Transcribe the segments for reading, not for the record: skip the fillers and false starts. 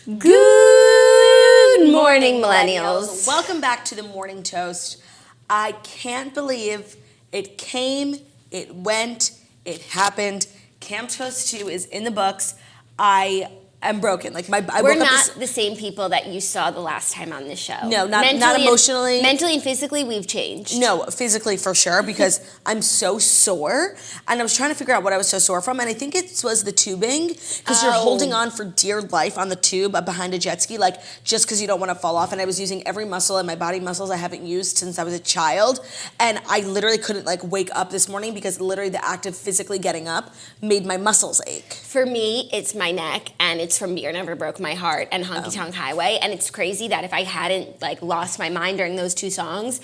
Good morning, millennials. Welcome back to the Morning Toast. I can't believe it came, it went, it happened. Camp Toast 2 is in the books. I am broken. We're not the same people that you saw the last time on this show. No, not emotionally. Mentally and physically, we've changed. No, physically for sure, because I'm so sore. And I was trying to figure out what I was so sore from, and I think it was the tubing, because you're holding on for dear life on the tube behind a jet ski, just because you don't want to fall off. And I was using every muscle in my body, muscles I haven't used since I was a child. And I literally couldn't wake up this morning because literally the act of physically getting up made my muscles ache. For me, it's my neck, and it's from Beer Never Broke My Heart and Honky Tonk Highway. And it's crazy that if I hadn't lost my mind during those two songs,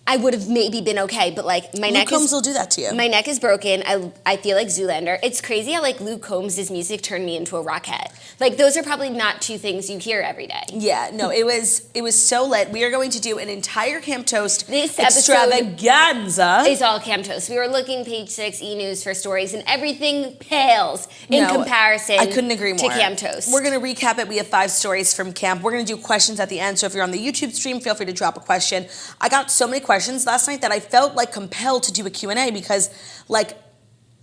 I would have maybe been okay, but my neck Combs will do that to you. My neck is broken. I feel like Zoolander. It's crazy how Luke Combs' music turned me into a rockhead. Those are probably not two things you hear every day. Yeah, no, it was so lit. We are going to do an entire Camp Toast this extravaganza. It's all Camp Toast. We were looking page 6 E-News for stories, and everything pales in comparison. I couldn't agree more. To Camp Toast. We're going to recap it. We have 5 stories from camp. We're going to do questions at the end. So if you're on the YouTube stream, feel free to drop a question. I got so many questions last night that I felt compelled to do a Q&A because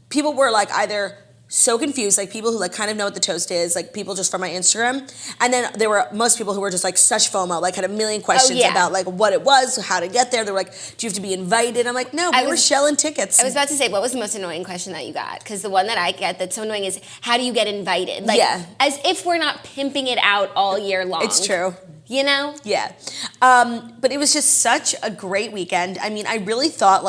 people were either so confused, people who kind of know what the toast is, people just from my Instagram, and then there were most people who were just such FOMO, had a million questions about what it was, how to get there. They were like, do you have to be invited? I'm like, no, we were shelling tickets. I was about to say, what was the most annoying question that you got? Because the one that I get that's so annoying is, how do you get invited? As if we're not pimping it out all year long. It's true. You know? Yeah. But it was just such a great weekend. I mean, I really thought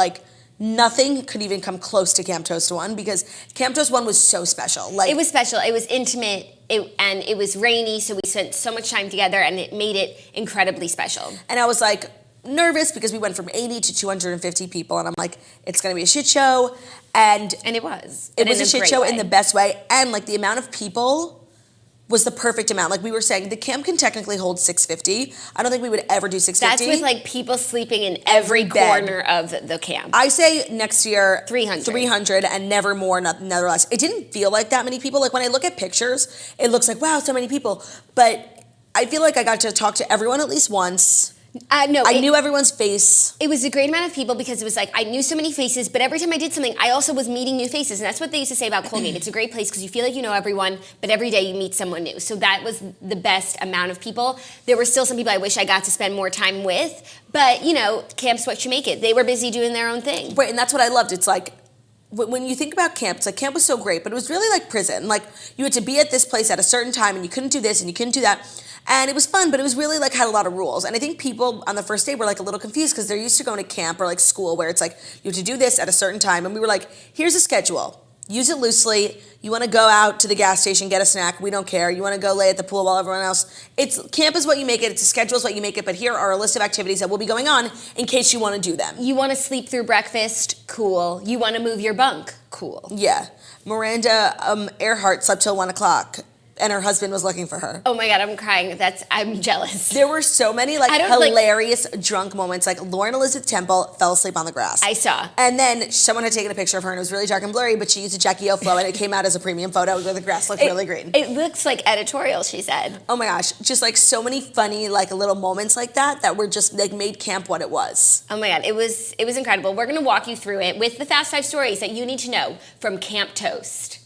nothing could even come close to Camp Toast 1 because Camp Toast 1 was so special. It was special. It was intimate. And it was rainy, so we spent so much time together, and it made it incredibly special. And I was nervous because we went from 80 to 250 people, and I'm like, it's going to be a shit show. And it was. It was a shit show in the best way. And the amount of people was the perfect amount. We were saying, the camp can technically hold 650. I don't think we would ever do 650. That's with people sleeping in every corner of the camp. I say next year 300 and never more, never less. It didn't feel like that many people. When I look at pictures, it looks wow, so many people. But I feel like I got to talk to everyone at least once. No, I knew everyone's face. It was a great amount of people because it was I knew so many faces, but every time I did something, I also was meeting new faces. And that's what they used to say about Colgate. It's a great place because you feel like you know everyone, but every day you meet someone new. So that was the best amount of people. There were still some people I wish I got to spend more time with, but camp's what you make it. They were busy doing their own thing. Right, and that's what I loved. It's when you think about camp, it's camp was so great, but it was really like prison. You had to be at this place at a certain time, and you couldn't do this, and you couldn't do that. And it was fun, but it was really had a lot of rules. And I think people on the first day were a little confused because they're used to going to camp or school where it's you have to do this at a certain time. And we were here's a schedule. Use it loosely. You want to go out to the gas station, get a snack. We don't care. You want to go lay at the pool while everyone else. Camp is what you make it. It's a schedule is what you make it. But here are a list of activities that will be going on in case you want to do them. You want to sleep through breakfast? Cool. You want to move your bunk? Cool. Yeah. Miranda Earhart slept till 1 o'clock. And her husband was looking for her. Oh my God, I'm crying. I'm jealous. There were so many hilarious drunk moments. Lauren Elizabeth Temple fell asleep on the grass. I saw. And then someone had taken a picture of her and it was really dark and blurry, but she used a Jackie O flow and it came out as a premium photo where the grass looked really green. It looks like editorial, she said. Oh my gosh, just so many funny little moments that were just made camp what it was. Oh my God, it was incredible. We're gonna walk you through it with the Fast 5 stories that you need to know from Camp Toast.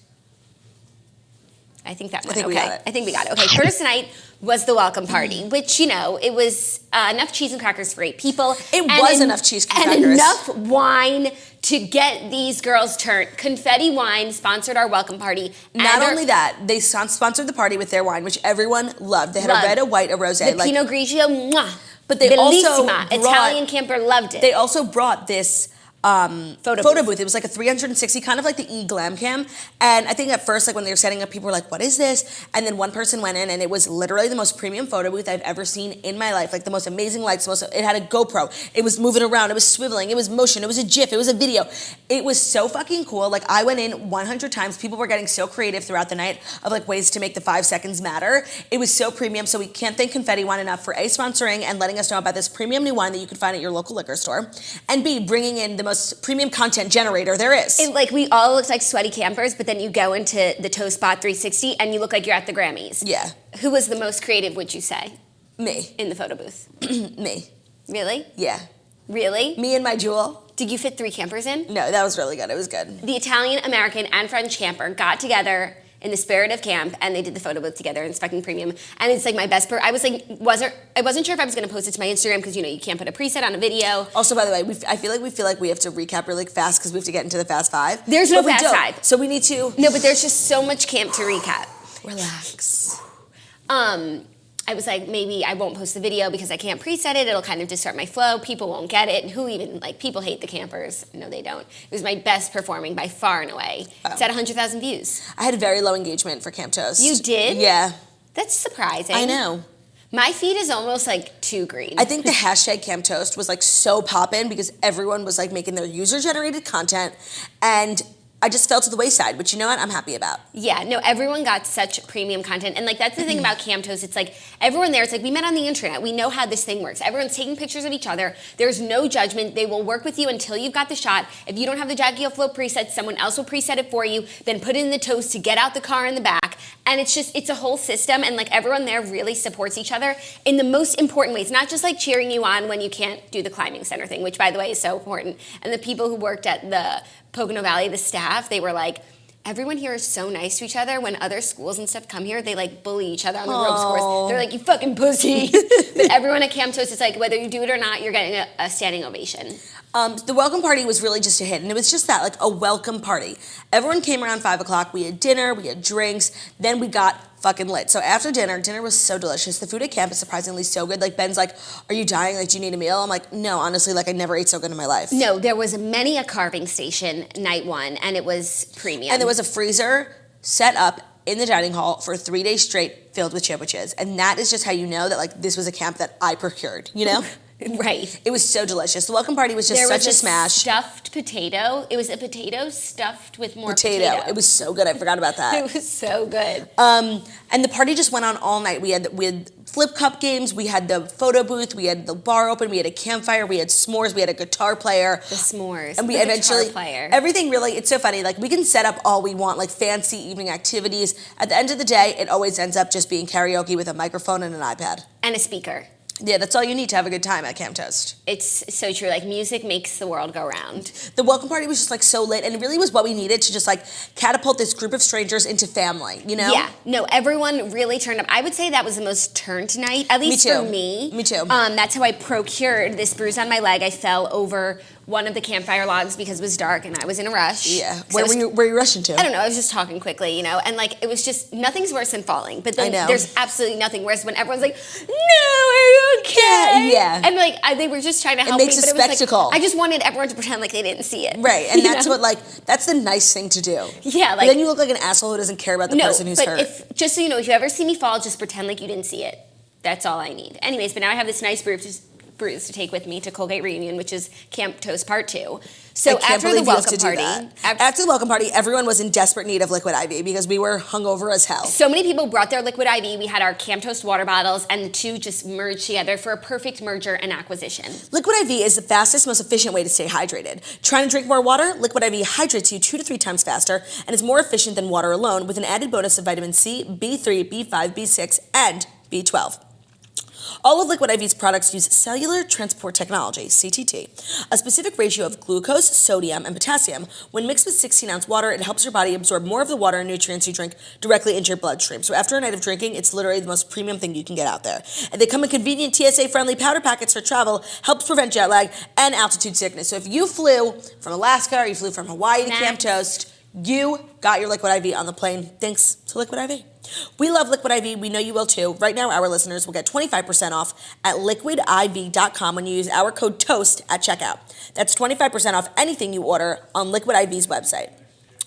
I think that went okay. I think we got it. Okay, first night was the welcome party, which, it was enough cheese and crackers for 8 people. It was enough cheese and crackers. And enough wine to get these girls turned. Confetti Wine sponsored our welcome party. Not only that, they sponsored the party with their wine, which everyone loved. They had a red, a white, a rosé. The Pinot Grigio, mwah. But they also Italian camper loved it. They also brought this photo booth. It was a 360, kind of like the E-Glam Cam. And I think at first, when they were setting up, people were like, what is this? And then one person went in and it was literally the most premium photo booth I've ever seen in my life. The most amazing lights, it had a GoPro. It was moving around. It was swiveling. It was motion. It was a GIF. It was a video. It was so fucking cool. I went in 100 times. People were getting so creative throughout the night of ways to make the 5 seconds matter. It was so premium. So we can't thank Confetti Wine enough for A, sponsoring and letting us know about this premium new wine that you can find at your local liquor store. And B, bringing in the most premium content generator there is. We all looked like sweaty campers, but then you go into the Toast Spot 360 and you look like you're at the Grammys. Yeah. Who was the most creative, would you say, Me. in the photo booth? Me. Really? Yeah. Really? Me and my jewel. Did you fit 3 campers in? No, that was really good. It was good. The Italian, American, and French camper got together in the spirit of camp, and they did the photo booth together in Specking Premium. And it's like my best. I wasn't sure if I was going to post it to my Instagram because you can't put a preset on a video. Also, by the way, I feel like we have to recap really fast because we have to get into the Fast Five. There's no Fast Five, so we need to. No, but there's just so much camp to recap. Relax. I was like, maybe I won't post the video because I can't preset it. It'll kind of disrupt my flow. People won't get it. People hate the campers. No, they don't. It was my best performing by far and away. Oh. It's at 100,000 views. I had very low engagement for Camp Toast. You did? Yeah. That's surprising. I know. My feed is almost like too green. I think the hashtag Camp Toast was like so poppin' because everyone was like making their user generated content, and I just fell to the wayside, which you know what? I'm happy about. Yeah, no, everyone got such premium content. And like that's the thing about Camp Toast. It's like everyone there, it's like we met on the internet. We know how this thing works. Everyone's taking pictures of each other. There's no judgment. They will work with you until you've got the shot. If you don't have the Jackie O Flow preset, someone else will preset it for you, then put it in the toast to get out the car in the back. And it's a whole system, and like everyone there really supports each other in the most important ways. Not just like cheering you on when you can't do the climbing center thing, which by the way is so important. And the people who worked at the Pocono Valley, the staff, they were like, everyone here is so nice to each other. When other schools and stuff come here, they like bully each other on the ropes course. They're like, you fucking pussy. But everyone at Camp Toast is like, whether you do it or not, you're getting a standing ovation. The welcome party was really just a hit, and it was just that, like a welcome party. Everyone came around 5 o'clock. We had dinner, we had drinks, then we got fucking lit. So after dinner was so delicious. The food at camp is surprisingly so good. Like Ben's like, are you dying? Like, do you need a meal? I'm like, no, honestly, like I never ate so good in my life. No, there was many a carving station night one, and it was premium. And there was a freezer set up in the dining hall for 3 days straight filled with sandwiches. And that is just how you know that like this was a camp that I procured, you know? Right. It was so delicious. The welcome party was just such a smash. Stuffed potato. It was a potato stuffed with more potato. It was so good. I forgot about that. It was so good. And the party just went on all night. We had flip cup games. We had the photo booth. We had the bar open. We had a campfire. We had s'mores. We had a guitar player. The s'mores. And we eventually everything really. It's so funny. Like we can set up all we want, like fancy evening activities. At the end of the day, it always ends up just being karaoke with a microphone and an iPad and a speaker. Yeah, that's all you need to have a good time at Camp Toast. It's so true. Like, music makes the world go round. The welcome party was just, like, so lit, and it really was what we needed to just, like, catapult this group of strangers into family, you know? Yeah. No, everyone really turned up. I would say that was the most turned tonight, at least for me. Me too. That's how I procured this bruise on my leg. I fell over one of the campfire logs because it was dark and I was in a rush. Yeah. Where were you rushing to? I don't know. I was just talking quickly, and like it was just nothing's worse than falling. But then there's absolutely nothing worse when everyone's like, "No, are you okay?" Yeah. And like they were just trying to help me. It makes a spectacle. Like, I just wanted everyone to pretend like they didn't see it. Right. And that's that's the nice thing to do. Yeah. Like but then you look like an asshole who doesn't care about the person who's hurt. Just so you know, if you ever see me fall, just pretend like you didn't see it. That's all I need. Anyways, but now I have this nice bruise to take with me to Colgate Reunion, which is Camp Toast Part 2. So after the welcome party, everyone was in desperate need of Liquid IV because we were hungover as hell. So many people brought their Liquid IV. We had our Camp Toast water bottles, and the two just merged together for a perfect merger and acquisition. Liquid IV is the fastest, most efficient way to stay hydrated. Trying to drink more water? Liquid IV hydrates you 2 to 3 times faster and is more efficient than water alone with an added bonus of vitamin C, B3, B5, B6, and B12. All of Liquid IV's products use cellular transport technology, CTT, a specific ratio of glucose, sodium, and potassium. When mixed with 16-ounce water, it helps your body absorb more of the water and nutrients you drink directly into your bloodstream. So after a night of drinking, it's literally the most premium thing you can get out there. And they come in convenient TSA-friendly powder packets for travel, helps prevent jet lag and altitude sickness. So if you flew from Alaska or you flew from Hawaii to Camp Toast, you got your Liquid IV on the plane thanks to Liquid IV. We love Liquid IV. We know you will too. Right now, our listeners will get 25% off at liquidiv.com when you use our code TOAST at checkout. That's 25% off anything you order on Liquid IV's website.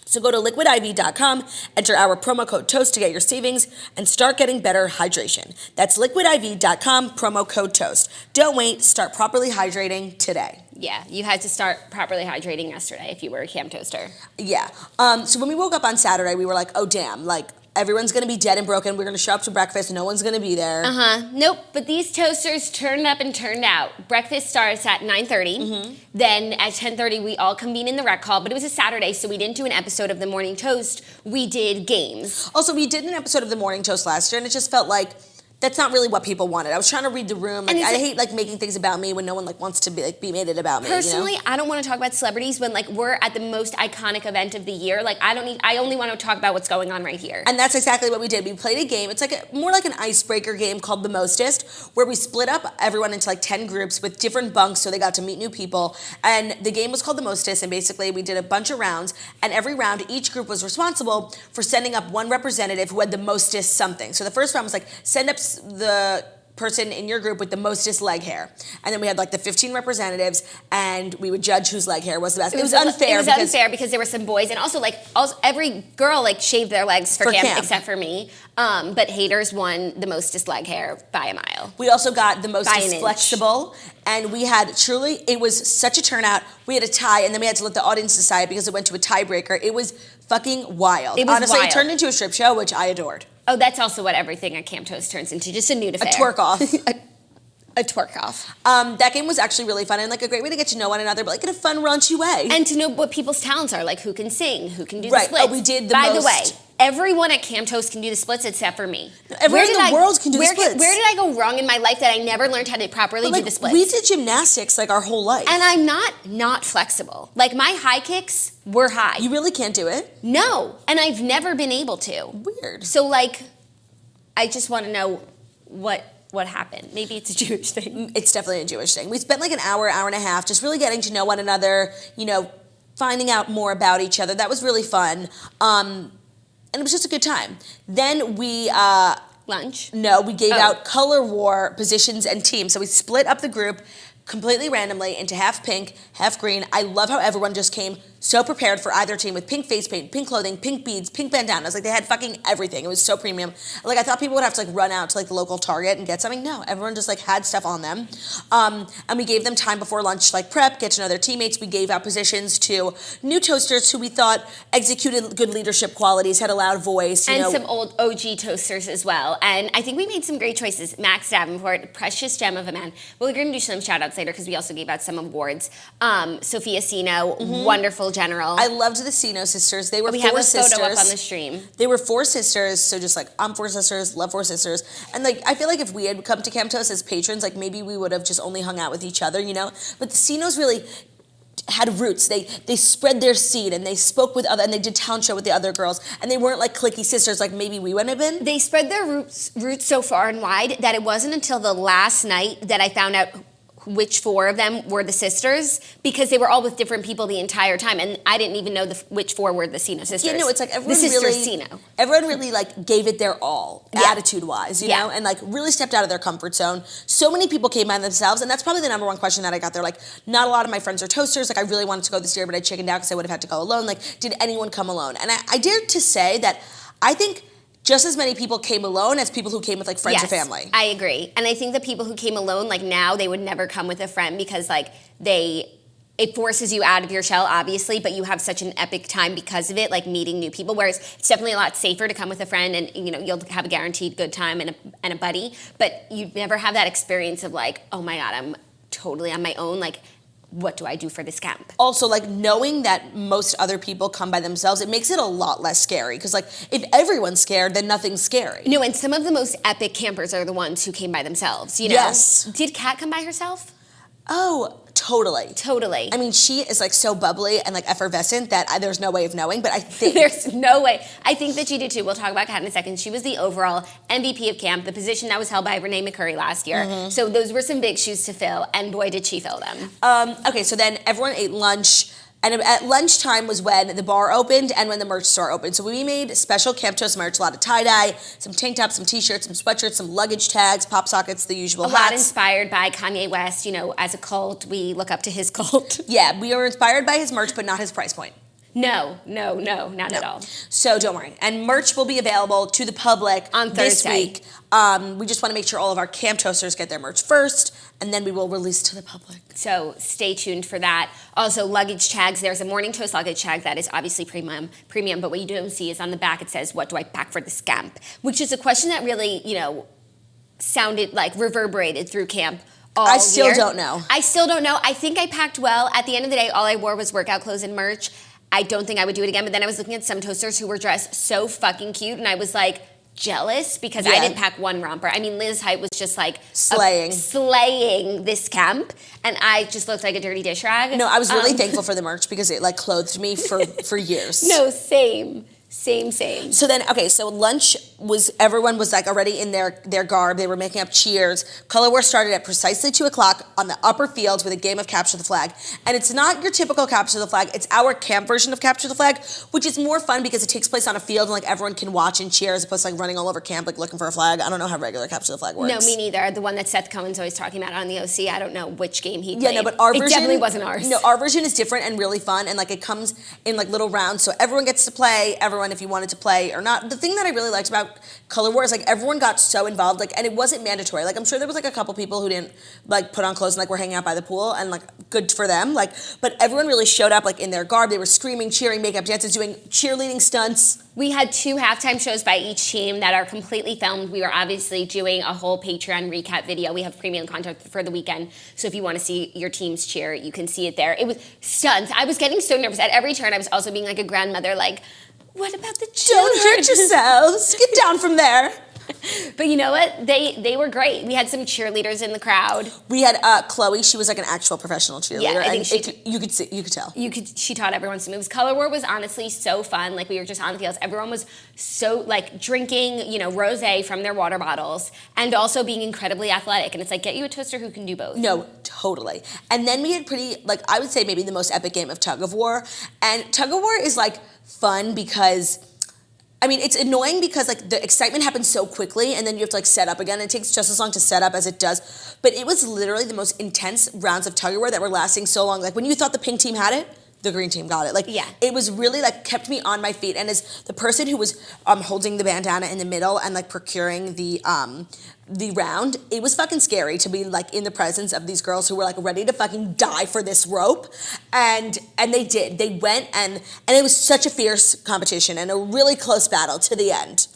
So go to liquidiv.com, enter our promo code TOAST to get your savings, and start getting better hydration. That's liquidiv.com, promo code TOAST. Don't wait. Start properly hydrating today. Yeah, you had to start properly hydrating yesterday if you were a Camp Toaster. Yeah. So when we woke up on Saturday, we were like, oh, damn, like, everyone's going to be dead and broken. We're going to show up to breakfast. No one's going to be there. Nope. But these toasters turned up and turned out. Breakfast starts at 9:30. Then at 10:30, we all convene in the rec hall. But it was a Saturday, so we didn't do an episode of the Morning Toast. We did games. Also, we did an episode of the Morning Toast last year, and it just felt like that's not really what people wanted. I was trying to read the room. Like, I hate like making things about me when no one like wants to be made it about me. Personally, you know? I don't want to talk about celebrities when like we're at the most iconic event of the year. Like I only want to talk about what's going on right here. And that's exactly what we did. We played a game. It's like more like an icebreaker game called The Mostest, where we split up everyone into like 10 groups with different bunks so they got to meet new people. And the game was called The Mostest, and basically we did a bunch of rounds, and every round each group was responsible for sending up one representative who had the mostest something. So the first round was like send up the person in your group with the mostest leg hair, and then we had like the 15 representatives, and we would judge whose leg hair was the best. It was unfair. It was unfair because there were some boys, and also every girl like shaved their legs for camp except for me. But haters won the mostest leg hair by a mile. We also got the mostest flexible, and we had it was such a turnout. We had a tie, and then we had to let the audience decide because it went to a tiebreaker. It was fucking wild. Honestly, it turned into a strip show, which I adored. Oh, that's also what everything at Camp Toast turns into, just a nude affair. A twerk off. a twerk off. That game was actually really fun and like a great way to get to know one another, but like in a fun, raunchy way. And to know what people's talents are, like who can sing, who can do the splits. Oh, we did By the way, everyone at Camp Toast can do the splits except for me. Everyone in the world can do the splits. Where did I go wrong in my life that I never learned how to properly do the splits? We did gymnastics like our whole life. And I'm not flexible. Like my high kicks were high. You really can't do it? No, and I've never been able to. Weird. So like, I just want to know what happened. Maybe it's a Jewish thing. It's definitely a Jewish thing. We spent like an hour and a half just really getting to know one another, finding out more about each other. That was really fun. And it was just a good time. Then we... Lunch? No, we gave out color war positions and teams. So we split up the group completely randomly into half pink, half green. I love how everyone just came so prepared for either team with pink face paint, pink clothing, pink beads, pink bandanas. Like they had fucking everything. It was so premium. Like I thought people would have to like run out to like the local Target and get something. No, everyone just like had stuff on them. And we gave them time before lunch to like prep, get to know their teammates. We gave out positions to new toasters who we thought executed good leadership qualities, had a loud voice. And some old OG toasters as well. And I think we made some great choices. Max Davenport, precious gem of a man. Well, we're going to do some shout outs later because we also gave out some awards. Sophia Sino, wonderful general. I loved the Sino sisters. They were we four sisters. We have a photo up on the stream. They were four sisters, so just like, I'm four sisters, love four sisters. And like, I feel like if we had come to Camp Toast as patrons, like maybe we would have just only hung out with each other, But the Sinos really had roots. They spread their seed and they spoke with and they did talent show with the other girls. And they weren't like cliquey sisters like maybe we wouldn't have been. They spread their roots so far and wide that it wasn't until the last night that I found out which four of them were the sisters, because they were all with different people the entire time, and I didn't even know which four were the Sino sisters. Yeah, no, it's like everyone Sino. Everyone really like gave it their all, attitude-wise, you know, and like really stepped out of their comfort zone. So many people came by themselves, and that's probably the number one question that I got there. Like, not a lot of my friends are toasters. Like, I really wanted to go this year, but I chickened out because I would have had to go alone. Like, did anyone come alone? And I dare to say that I think just as many people came alone as people who came with like friends or family. I agree. And I think the people who came alone, like now they would never come with a friend because like it forces you out of your shell, obviously, but you have such an epic time because of it, like meeting new people, whereas it's definitely a lot safer to come with a friend and, you'll have a guaranteed good time and a buddy, but you never have that experience of like, oh my God, I'm totally on my own, like, what do I do for this camp? Also, like, knowing that most other people come by themselves, it makes it a lot less scary. Because, like, if everyone's scared, then nothing's scary. No, and some of the most epic campers are the ones who came by themselves, Yes. Did Kat come by herself? Oh, totally. Totally. I mean, she is, like, so bubbly and, like, effervescent that there's no way of knowing, but I think... There's no way. I think that she did, too. We'll talk about Kat in a second. She was the overall MVP of camp, the position that was held by Renee McCurry last year. Mm-hmm. So those were some big shoes to fill, and boy, did she fill them. Okay, so then everyone ate lunch. And at lunchtime was when the bar opened and when the merch store opened. So we made special Camp Toast merch, a lot of tie-dye, some tank tops, some t-shirts, some sweatshirts, some luggage tags, pop sockets, the usual hats. A lot inspired by Kanye West. As a cult, we look up to his cult. Yeah, we are inspired by his merch, but not his price point. No, not at all. So don't worry. And merch will be available to the public On this Thursday. week. We just want to make sure all of our camp toasters get their merch first, and then we will release to the public. So stay tuned for that. Also, luggage tags. There's a Morning Toast luggage tag that is obviously premium, but what you don't see is on the back it says, "What do I pack for this camp?" Which is a question that really, sounded like reverberated through camp all I still year. don't know. I still don't know. I think I packed well. At the end of the day, all I wore was workout clothes and merch. I don't think I would do it again, but then I was looking at some toasters who were dressed so fucking cute, and I was like jealous because I didn't pack one romper. I mean, Liz Height was just like slaying this camp, and I just looked like a dirty dish rag. No, I was really thankful for the merch because it like clothed me for years. No, same. So then, okay, so lunch everyone was like already in their garb. They were making up cheers. Color War started at precisely 2:00 on the upper fields with a game of Capture the Flag. And it's not your typical Capture the Flag. It's our camp version of Capture the Flag, which is more fun because it takes place on a field and like everyone can watch and cheer as opposed to like running all over camp like looking for a flag. I don't know how regular Capture the Flag works. No, me neither. The one that Seth Cohen's always talking about on the OC, I don't know which game he played. Yeah, no, but our version... It definitely wasn't ours. No, our version is different and really fun, and like it comes in like little rounds, so everyone gets to play, if you wanted to play or not. The thing that I really liked about Color War is like everyone got so involved, like, and it wasn't mandatory. Like I'm sure there was like a couple people who didn't like put on clothes and like were hanging out by the pool, and like good for them. Like, but everyone really showed up like in their garb. They were screaming, cheering, makeup dances, doing cheerleading stunts. We had 2 halftime shows by each team that are completely filmed. We were obviously doing a whole Patreon recap video. We have premium content for the weekend. So if you want to see your teams cheer, you can see it there. It was stunts. I was getting so nervous. At every turn, I was also being like a grandmother, like, what about the children? Don't hurt yourselves. Get down from there. But you know what? They were great. We had some cheerleaders in the crowd. We had Chloe. She was like an actual professional cheerleader. Yeah, I think you could tell. She taught everyone some moves. Color War was honestly so fun. Like we were just on the fields. Everyone was so like drinking, rosé from their water bottles and also being incredibly athletic. And it's like, get you a toaster who can do both. No, totally. And then we had I would say maybe the most epic game of Tug of War. And Tug of War is like fun because it's annoying because like the excitement happens so quickly and then you have to like set up again. It takes just as long to set up as it does. But it was literally the most intense rounds of tug of war that were lasting so long. Like when you thought the pink team had it, the green team got it. Like it was really like kept me on my feet. And as the person who was holding the bandana in the middle and like procuring the round, it was fucking scary to be like in the presence of these girls who were like ready to fucking die for this rope, and they did. They went and it was such a fierce competition and a really close battle to the end.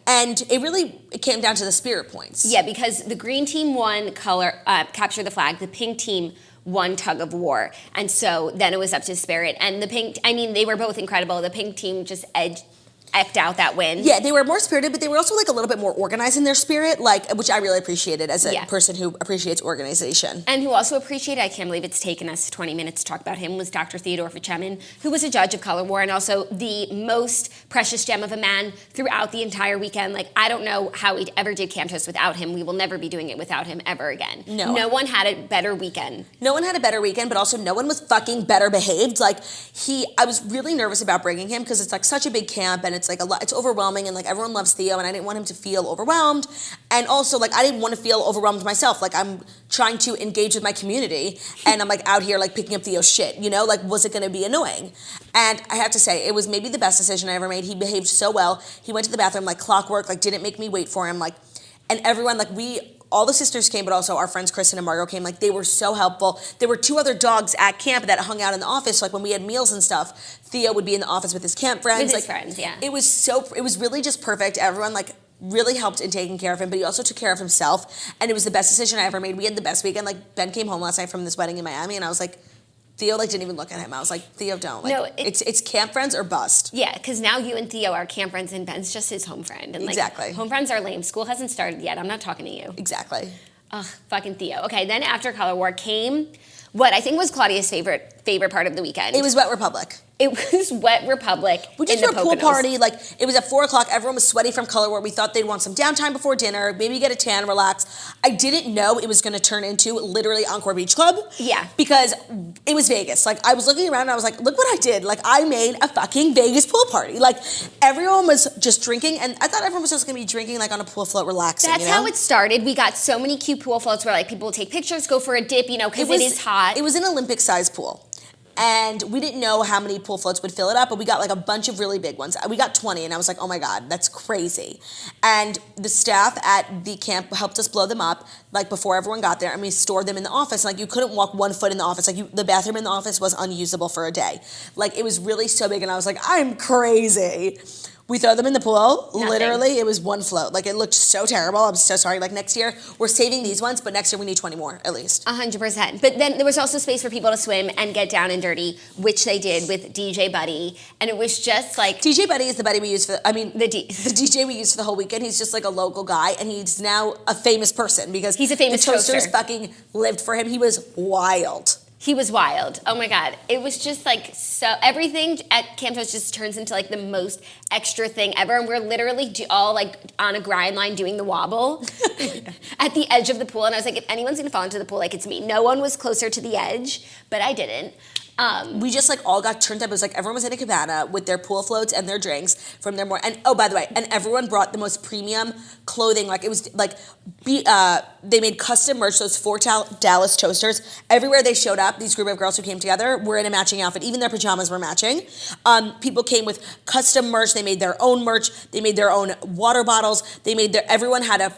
And it came down to the spirit points. Yeah, because the green team won Capture the Flag. The pink team won Tug of War. And so then it was up to spirit. And the pink, they were both incredible. The pink team just eked out that win. Yeah, they were more spirited, but they were also like a little bit more organized in their spirit, which I really appreciated as a person who appreciates organization. And who also appreciated, I can't believe it's taken us 20 minutes to talk about him, was Dr. Theodore Fichemin, who was a judge of Color War and also the most precious gem of a man throughout the entire weekend. Like, I don't know how we ever did Camp Toast without him. We will never be doing it without him ever again. No one had a better weekend. No one had a better weekend, but also no one was fucking better behaved. Like, I was really nervous about bringing him because it's like such a big camp and it's like it's overwhelming and like everyone loves Theo and I didn't want him to feel overwhelmed, and also like I didn't want to feel overwhelmed myself. Like I'm trying to engage with my community and I'm like out here like picking up Theo's shit, like was it going to be annoying? And I have to say it was maybe the best decision I ever made. He behaved so well. He went to the bathroom like clockwork, like didn't make me wait for him, like, and everyone like all the sisters came, but also our friends Kristen and Margot came. Like, they were so helpful. There were 2 other dogs at camp that hung out in the office. Like, when we had meals and stuff, Theo would be in the office with his camp friends. With his friends, yeah. It was really just perfect. Everyone, like, really helped in taking care of him, but he also took care of himself. And it was the best decision I ever made. We had the best weekend. Like, Ben came home last night from this wedding in Miami, and I was like, Theo like didn't even look at him. I was like, Theo, don't. Like, no, it's camp friends or bust. Yeah, because now you and Theo are camp friends and Ben's just his home friend. And like, exactly. Home friends are lame. School hasn't started yet. I'm not talking to you. Exactly. Ugh, fucking Theo. Okay, then after Color War came what I think was Claudia's favorite part of the weekend. It was Wet Republic. It was Wet Republic. We just threw a pool party. Like, it was at 4:00. Everyone was sweaty from Color War. We thought they'd want some downtime before dinner, maybe get a tan, relax. I didn't know it was going to turn into literally Encore Beach Club. Yeah. Because it was Vegas. Like, I was looking around and I was like, look what I did. Like, I made a fucking Vegas pool party. Like, everyone was just drinking, and I thought everyone was just going to be drinking, like, on a pool float, relaxing. That's how it started. We got so many cute pool floats where, like, people would take pictures, go for a dip, because it is hot. It was an Olympic-sized pool. And we didn't know how many pool floats would fill it up, but we got like a bunch of really big ones. We got 20, and I was like, oh my God, that's crazy. And the staff at the camp helped us blow them up, like before everyone got there, and we stored them in the office. Like you couldn't walk 1 foot in the office. Like the bathroom in the office was unusable for a day. Like it was really so big, and I was like, I'm crazy. We throw them in the pool. Nothing. Literally, it was one float. Like, it looked so terrible. I'm so sorry. Like, next year, we're saving these ones, but next year we need 20 more, at least. 100%. But then there was also space for people to swim and get down and dirty, which they did with DJ Buddy. And it was just like... DJ Buddy is the buddy we use for... The DJ we use for the whole weekend. He's just like a local guy, and he's now a famous person because... He's a famous the Toasters toaster. fucking lived for him. He was wild. He was wild. Oh my God. It was just like so, everything at Camp Toast just turns into like the most extra thing ever. And we're literally all like on a grind line doing the wobble at the edge of the pool. And I was like, if anyone's gonna fall into the pool, like it's me. No one was closer to the edge, but I didn't. We just like all got turned up. It was like everyone was in a cabana with their pool floats and their drinks from their and oh, by the way, and everyone brought the most premium clothing. Like it was like they made custom merch. Those 4 Dallas Toasters. Everywhere they showed up, these group of girls who came together were in a matching outfit. Even their pajamas were matching. People came with custom merch. They made their own merch. They made their own water bottles. Everyone had a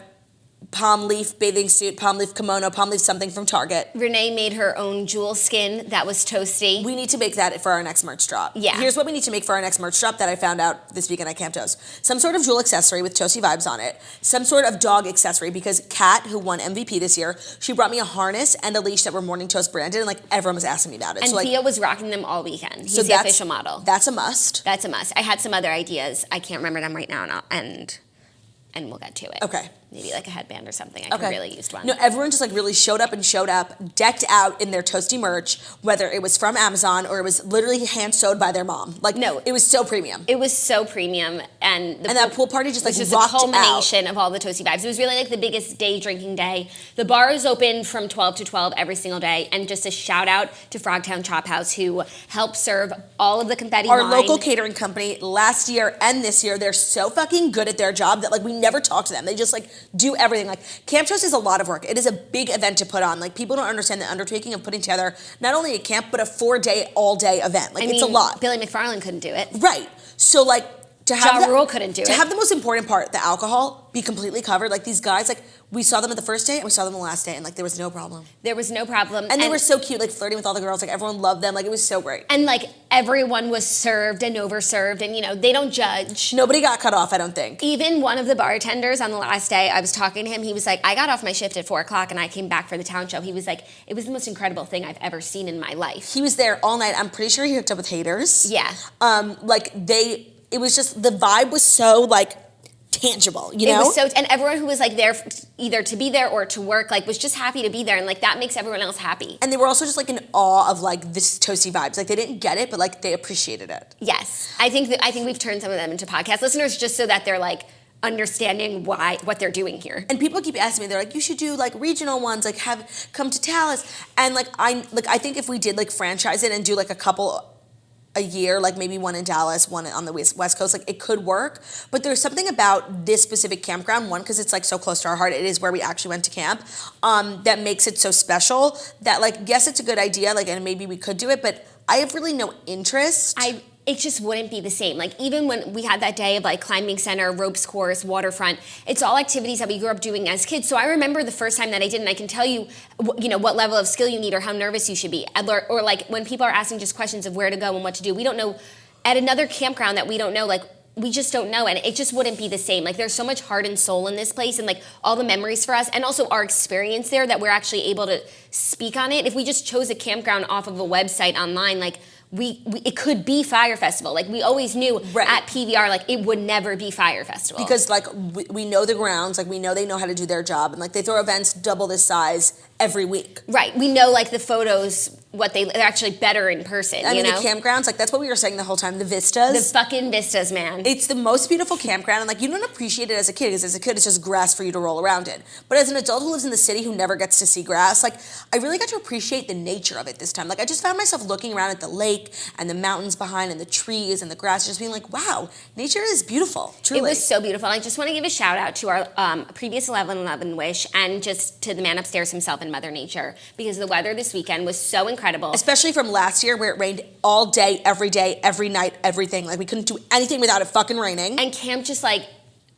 palm leaf bathing suit, palm leaf kimono, palm leaf something from Target. Renee made her own jewel skin that was toasty. We need to make that for our next merch drop. Yeah. Here's what we need to make for our next merch drop that I found out this weekend at Camp Toast. Some sort of jewel accessory with toasty vibes on it. Some sort of dog accessory because Kat, who won MVP this year, she brought me a harness and a leash that were Morning Toast branded, and like everyone was asking me about it. And so, like, Theo was rocking them all weekend. He's the official model. That's a must. That's a must. I had some other ideas. I can't remember them right now, and we'll get to it. Okay. Maybe like a headband or something. I could really use one. No, everyone just like really showed up, decked out in their toasty merch, whether it was from Amazon or it was literally hand sewed by their mom. Like, no, it was so premium. It was so premium, and that pool party just like was just rocked a culmination out of all the toasty vibes. It was really like the biggest day drinking day. The bar is open from 12 to 12 every single day, and just a shout out to Frogtown Chop House who helped serve all of the confetti Our wine. local catering company last year and this year, they're so fucking good at their job that like we never talk to them. They just like do everything. Like Camp Toast is a lot of work. It is a big event to put on. Like people don't understand the undertaking of putting together not only a camp but a 4-day all-day event. Like it's a lot. Billy McFarland couldn't do it. Right. So like to have Ja Rule couldn't do it. To have the most important part, the alcohol, be completely covered. Like these guys, like we saw them at the first day and we saw them the last day, and like there was no problem. There was no problem. And they were so cute, like flirting with all the girls. Like everyone loved them. Like it was so great. And like everyone was served and overserved, and you know they don't judge. Nobody got cut off, I don't think. Even one of the bartenders on the last day, I was talking to him. He was like, "I got off my shift at 4:00 and I came back for the town show." He was like, "It was the most incredible thing I've ever seen in my life." He was there all night. I'm pretty sure he hooked up with haters. Yeah. It was just, the vibe was so like tangible, you know? It was so, and everyone who was like there either to be there or to work, like was just happy to be there, and like that makes everyone else happy. And they were also just like in awe of like this toasty vibes. Like they didn't get it, but like they appreciated it. Yes. I think we've turned some of them into podcast listeners just so that they're like understanding what they're doing here. And people keep asking me, they're like, you should do like regional ones, like come to Dallas. And I think if we did like franchise it and do like a couple a year, like maybe one in Dallas, one on the West Coast, like it could work. But there's something about this specific campground, one, because it's like so close to our heart, it is where we actually went to camp, that makes it so special that like, yes, it's a good idea, like, and maybe we could do it, but I have really no interest. It just wouldn't be the same. Like even when we had that day of like climbing center, ropes course, waterfront, it's all activities that we grew up doing as kids. So I remember the first time that I did, and I can tell you, what level of skill you need or how nervous you should be. Or like when people are asking just questions of where to go and what to do, we don't know. At another campground that we don't know, like we just don't know, and it just wouldn't be the same. Like there's so much heart and soul in this place, and like all the memories for us, and also our experience there that we're actually able to speak on it. If we just chose a campground off of a website online, like it could be Fire Festival. Like we always knew at PVR, like it would never be Fire Festival. Because like we know the grounds, like we know they know how to do their job, and like they throw events double this size every week. Right. We know like the photos, they're actually better in person. I mean, the campgrounds, like that's what we were saying the whole time. The vistas. The fucking vistas, man. It's the most beautiful campground, and like you don't appreciate it as a kid, because as a kid it's just grass for you to roll around in. But as an adult who lives in the city who never gets to see grass, like I really got to appreciate the nature of it this time. Like I just found myself looking around at the lake and the mountains behind and the trees and the grass, just being like, wow, nature is beautiful. Truly. It was so beautiful. I just want to give a shout out to our previous 11/11 wish, and just to the man upstairs himself and on Mother Nature because the weather this weekend was so incredible. Especially from last year where it rained all day, every night, everything. Like we couldn't do anything without it fucking raining. And camp just like,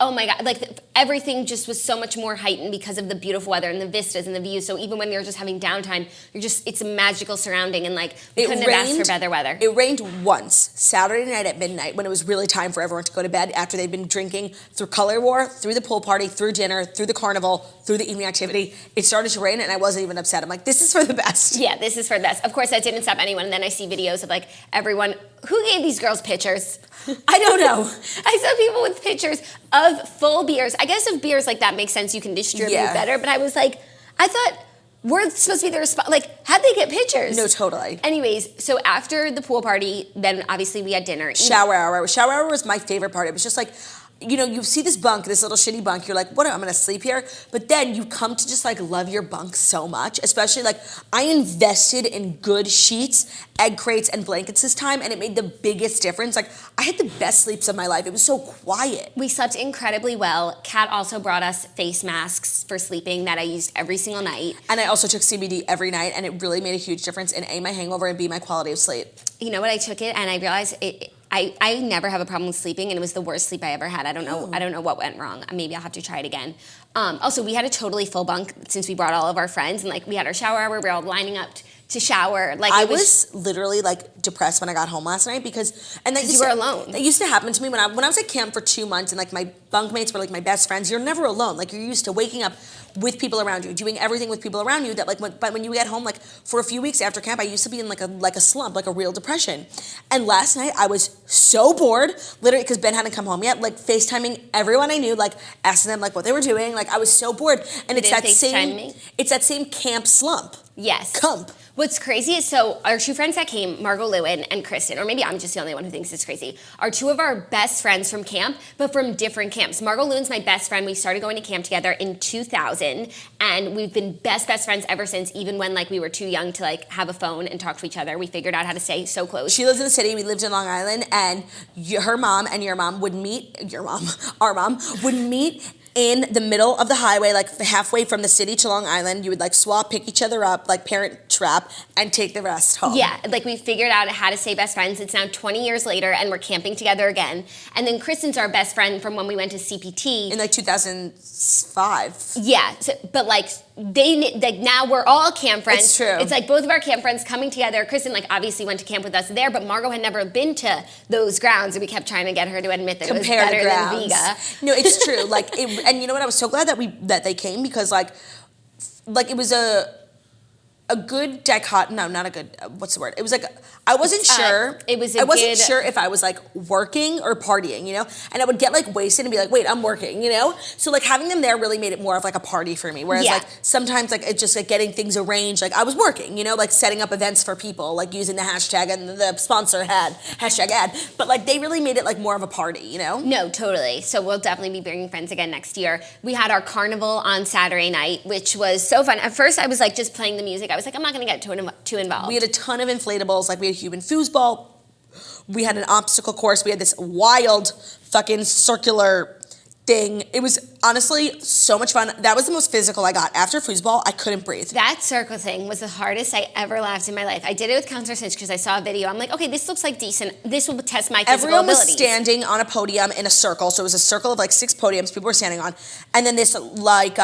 oh my God, like everything just was so much more heightened because of the beautiful weather and the vistas and the views. So even when you're just having downtime, it's a magical surrounding, and like we couldn't have asked for better weather. It rained once, Saturday night at midnight, when it was really time for everyone to go to bed after they'd been drinking through Color War, through the pool party, through dinner, through the carnival, through the evening activity. It started to rain and I wasn't even upset. I'm like, this is for the best. Yeah, this is for the best. Of course, that didn't stop anyone. And then I see videos of like everyone, who gave these girls pictures? I don't know. I saw people with pictures of full beers. I guess if beers like that makes sense, you can distribute better. But I was like, I thought we're supposed to be the like, how'd they get pictures? No, totally. Anyways, so after the pool party, then obviously we had dinner. Shower hour. Shower hour was my favorite part. It was just like, you know, you see this bunk, this little shitty bunk, you're like, what, I'm gonna sleep here? But then you come to just like love your bunk so much, especially like I invested in good sheets, egg crates, and blankets this time, and it made the biggest difference. Like I had the best sleeps of my life. It was so quiet. We slept incredibly well. Kat also brought us face masks for sleeping that I used every single night. And I also took CBD every night, and it really made a huge difference in A, my hangover, and B, my quality of sleep. You know what, I took it and I realized I never have a problem with sleeping, and it was the worst sleep I ever had. I don't know what went wrong. Maybe I'll have to try it again. Also, we had a totally full bunk since we brought all of our friends, and like we had our shower hour. We were all lining up to shower. Like I was literally like depressed when I got home last night because you were alone. That used to happen to me when I was at camp for 2 months, and like my bunkmates were like my best friends. You're never alone. Like you're used to waking up with people around you, doing everything with people around you. That like, but when you get home, like for a few weeks after camp, I used to be in like a slump, like a real depression. And last night I was so bored, literally, because Ben hadn't come home yet. Like FaceTiming everyone I knew, like asking them like what they were doing. Like I was so bored, and it's that same camp slump. Yes. Cump. What's crazy is, so our two friends that came, Margot Lewin and Kristen, or maybe I'm just the only one who thinks it's crazy, are two of our best friends from camp, but from different camps. Margot Lewin's my best friend. We started going to camp together in 2000, and we've been best friends ever since, even when like we were too young to like have a phone and talk to each other. We figured out how to stay so close. She lives in the city. We lived in Long Island, and her mom and your mom would meet, our mom, would meet in the middle of the highway, like halfway from the city to Long Island. You would like swap, pick each other up, like Parent Trap, and take the rest home. Yeah, like we figured out how to stay best friends. It's now 20 years later, and we're camping together again. And then Kristen's our best friend from when we went to CPT. In like 2005. Yeah, but like now we're all camp friends. It's true. It's like both of our camp friends coming together. Kristen like obviously went to camp with us there, but Margot had never been to those grounds, and we kept trying to get her to admit that it was better than Vega. No, it's true. And you know what? I was so glad that they came because like it was a good dichotomy. No, not a good. What's the word? It was like I wasn't sure. I wasn't sure if I was like working or partying, you know. And I would get like wasted and be like, "Wait, I'm working," you know. So like having them there really made it more of like a party for me. Whereas like sometimes like it's just like getting things arranged. Like I was working, you know, like setting up events for people, like using the hashtag and the sponsor had hashtag ad. But like they really made it like more of a party, you know. No, totally. So we'll definitely be bringing friends again next year. We had our carnival on Saturday night, which was so fun. At first, I was like just playing the music. I was like, I'm not going to get too involved. We had a ton of inflatables. Like we had a human foosball. We had an obstacle course. We had this wild fucking circular thing. It was honestly so much fun. That was the most physical I got. After foosball, I couldn't breathe. That circle thing was the hardest I ever laughed in my life. I did it with Counselor Cinch because I saw a video. I'm like, okay, this looks like decent. This will test my physical Everyone abilities. was standing on a podium in a circle. So it was a circle of like 6 podiums people were standing on. And then this like...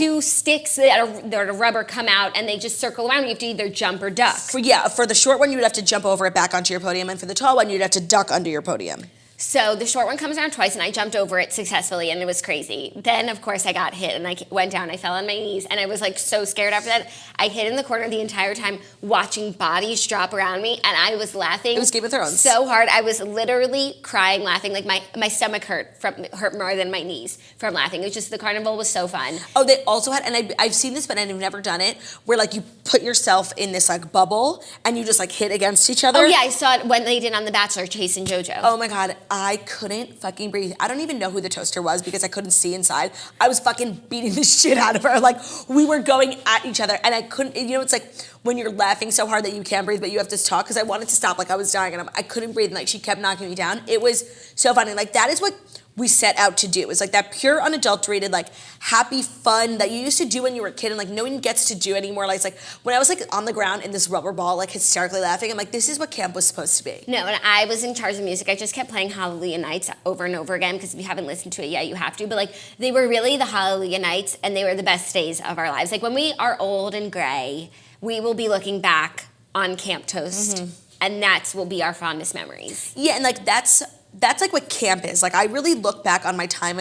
two sticks that are rubber come out and they just circle around. You have to either jump or duck. For the short one, you would have to jump over it back onto your podium, and for the tall one, you'd have to duck under your podium. So the short one comes around twice, and I jumped over it successfully, and it was crazy. Then, of course, I got hit, and I went down. I fell on my knees, and I was, like, so scared after that. I hid in the corner the entire time watching bodies drop around me, and I was laughing. It was Game of Thrones. So hard. I was literally crying, laughing. Like, my stomach hurt more than my knees from laughing. It was just, the carnival was so fun. Oh, they also had, and I've seen this, but I've never done it, where, like, you put yourself in this, like, bubble, and you just, like, hit against each other. Oh, yeah, I saw it when they did on The Bachelor, Chase and JoJo. Oh, my God. I couldn't fucking breathe. I don't even know who the toaster was because I couldn't see inside. I was fucking beating the shit out of her. Like, we were going at each other, and I couldn't, you know, it's like when you're laughing so hard that you can't breathe, but you have to talk, because I wanted to stop, like I was dying, and I couldn't breathe, and like she kept knocking me down. It was so funny. Like, that is what we set out to do. It's like that pure, unadulterated, like happy fun that you used to do when you were a kid and like no one gets to do anymore. Like it's like when I was like on the ground in this rubber ball, like hysterically laughing, I'm like, this is what camp was supposed to be. No, when I was in charge of music, I just kept playing Hallelujah Nights over and over again because if you haven't listened to it yet, you have to. But like they were really the Hallelujah Nights and they were the best days of our lives. Like when we are old and gray, we will be looking back on Camp Toast and that will be our fondest memories. Yeah, and like that's like what camp is. Like I really look back on my time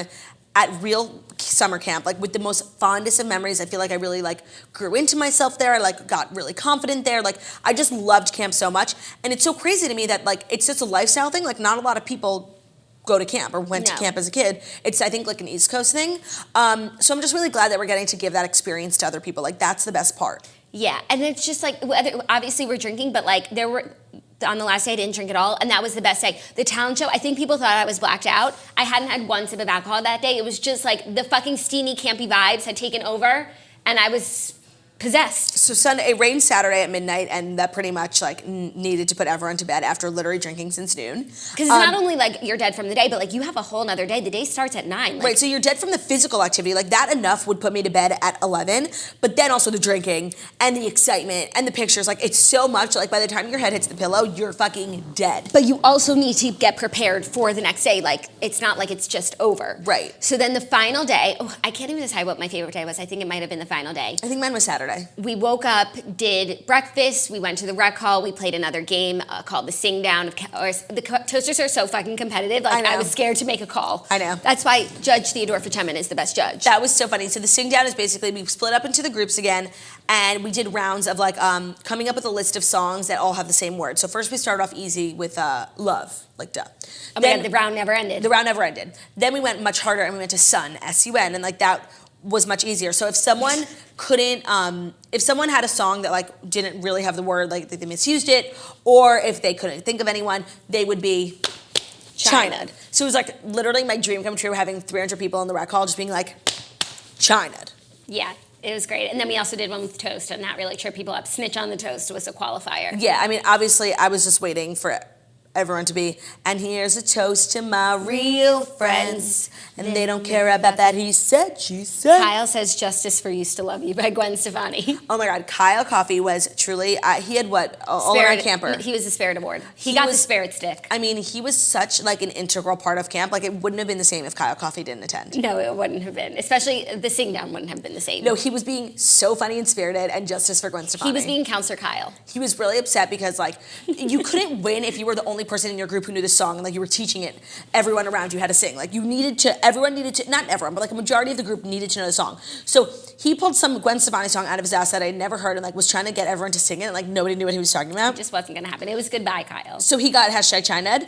at real summer camp like with the most fondest of memories. I feel like I really like grew into myself there. I like got really confident there. Like I just loved camp so much. And it's so crazy to me that like it's just a lifestyle thing. Like not a lot of people go to camp or went to camp as a kid. It's I think like an East Coast thing. So I'm just really glad that we're getting to give that experience to other people. Like that's the best part. Yeah, and it's just like obviously we're drinking, but like there were on the last day I didn't drink at all, and that was the best day. The talent show, I think people thought I was blacked out. I hadn't had one sip of alcohol that day. It was just like the fucking steamy, campy vibes had taken over, and I was possessed. So Sunday, it rained Saturday at midnight, and that pretty much like needed to put everyone to bed after literally drinking since noon. Because it's not only like you're dead from the day, but like you have a whole nother day. The day starts at 9. Like, right, so you're dead from the physical activity. Like that enough would put me to bed at 11, but then also the drinking and the excitement and the pictures. Like it's so much, like by the time your head hits the pillow, you're fucking dead. But you also need to get prepared for the next day. Like it's not like it's just over. Right. So then the final day, I can't even decide what my favorite day was. I think it might have been the final day. I think mine was Saturday. We woke up, did breakfast, we went to the rec hall, we played another game called the Sing Down. The Toasters are so fucking competitive. Like I was scared to make a call. I know. That's why Judge Theodore Fichemin is the best judge. That was so funny. So the Sing Down is basically we split up into the groups again, and we did rounds of like coming up with a list of songs that all have the same word. So first we started off easy with love, like duh. Oh my God, the round never ended. The round never ended. Then we went much harder and we went to sun, S-U-N, and like that was much easier. So if someone couldn't, if someone had a song that like didn't really have the word, like they misused it, or if they couldn't think of anyone, they would be China. So it was like literally my dream come true having 300 people in the rec hall just being like China. Yeah. It was great. And then we also did one with toast and that really tripped people up. Snitch on the toast was a qualifier. Yeah, I mean, obviously I was just waiting for everyone to be, and here's a toast to my real friends, and they don't care about that he said, she said. Kyle says Justice for Used to Love You by Gwen Stefani. Oh my God, Kyle Coffey was truly, he had what, all around camper. He was the Spirit Award. He got the Spirit Stick. I mean, he was such like an integral part of camp. Like it wouldn't have been the same if Kyle Coffey didn't attend. No, it wouldn't have been. Especially the Sing Down wouldn't have been the same. No, he was being so funny and spirited, and Justice for Gwen Stefani. He was being Counselor Kyle. He was really upset because like you couldn't win if you were the only person in your group who knew the song and like you were teaching it everyone around you how to sing. Like everyone needed to, not everyone, but like a majority of the group needed to know the song. So he pulled some Gwen Stefani song out of his ass that I'd never heard and like was trying to get everyone to sing it and like nobody knew what he was talking about. It just wasn't gonna happen. It was goodbye, Kyle. So he got #ChineEd,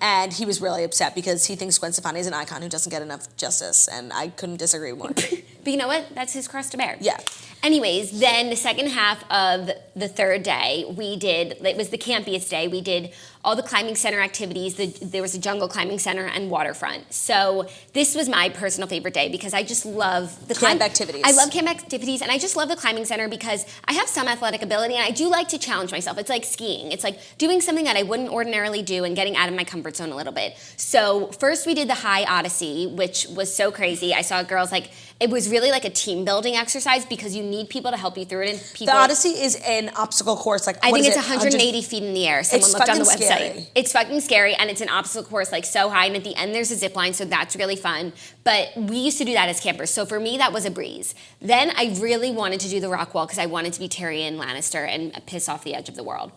and he was really upset because he thinks Gwen Stefani is an icon who doesn't get enough justice, and I couldn't disagree more. But you know what? That's his cross to bear. Yeah. Anyways, then the second half of the third day, it was the campiest day. We did all the climbing center activities. There was a jungle climbing center and waterfront. So this was my personal favorite day because I just love the camp activities. I love camp activities, and I just love the climbing center because I have some athletic ability, and I do like to challenge myself. It's like skiing. It's like doing something that I wouldn't ordinarily do and getting out of my comfort zone a little bit. So first we did the High Odyssey, which was so crazy. I saw girls like, it was really like a team building exercise because you need people to help you through it. And people, the Odyssey is an obstacle course. Like I think it's 180 feet in the air. Someone looked on the website. Scary. It's fucking scary, and it's an obstacle course like so high, and at the end there's a zip line, so that's really fun. But we used to do that as campers, so for me that was a breeze. Then I really wanted to do the rock wall because I wanted to be Tyrion Lannister and piss off the edge of the world.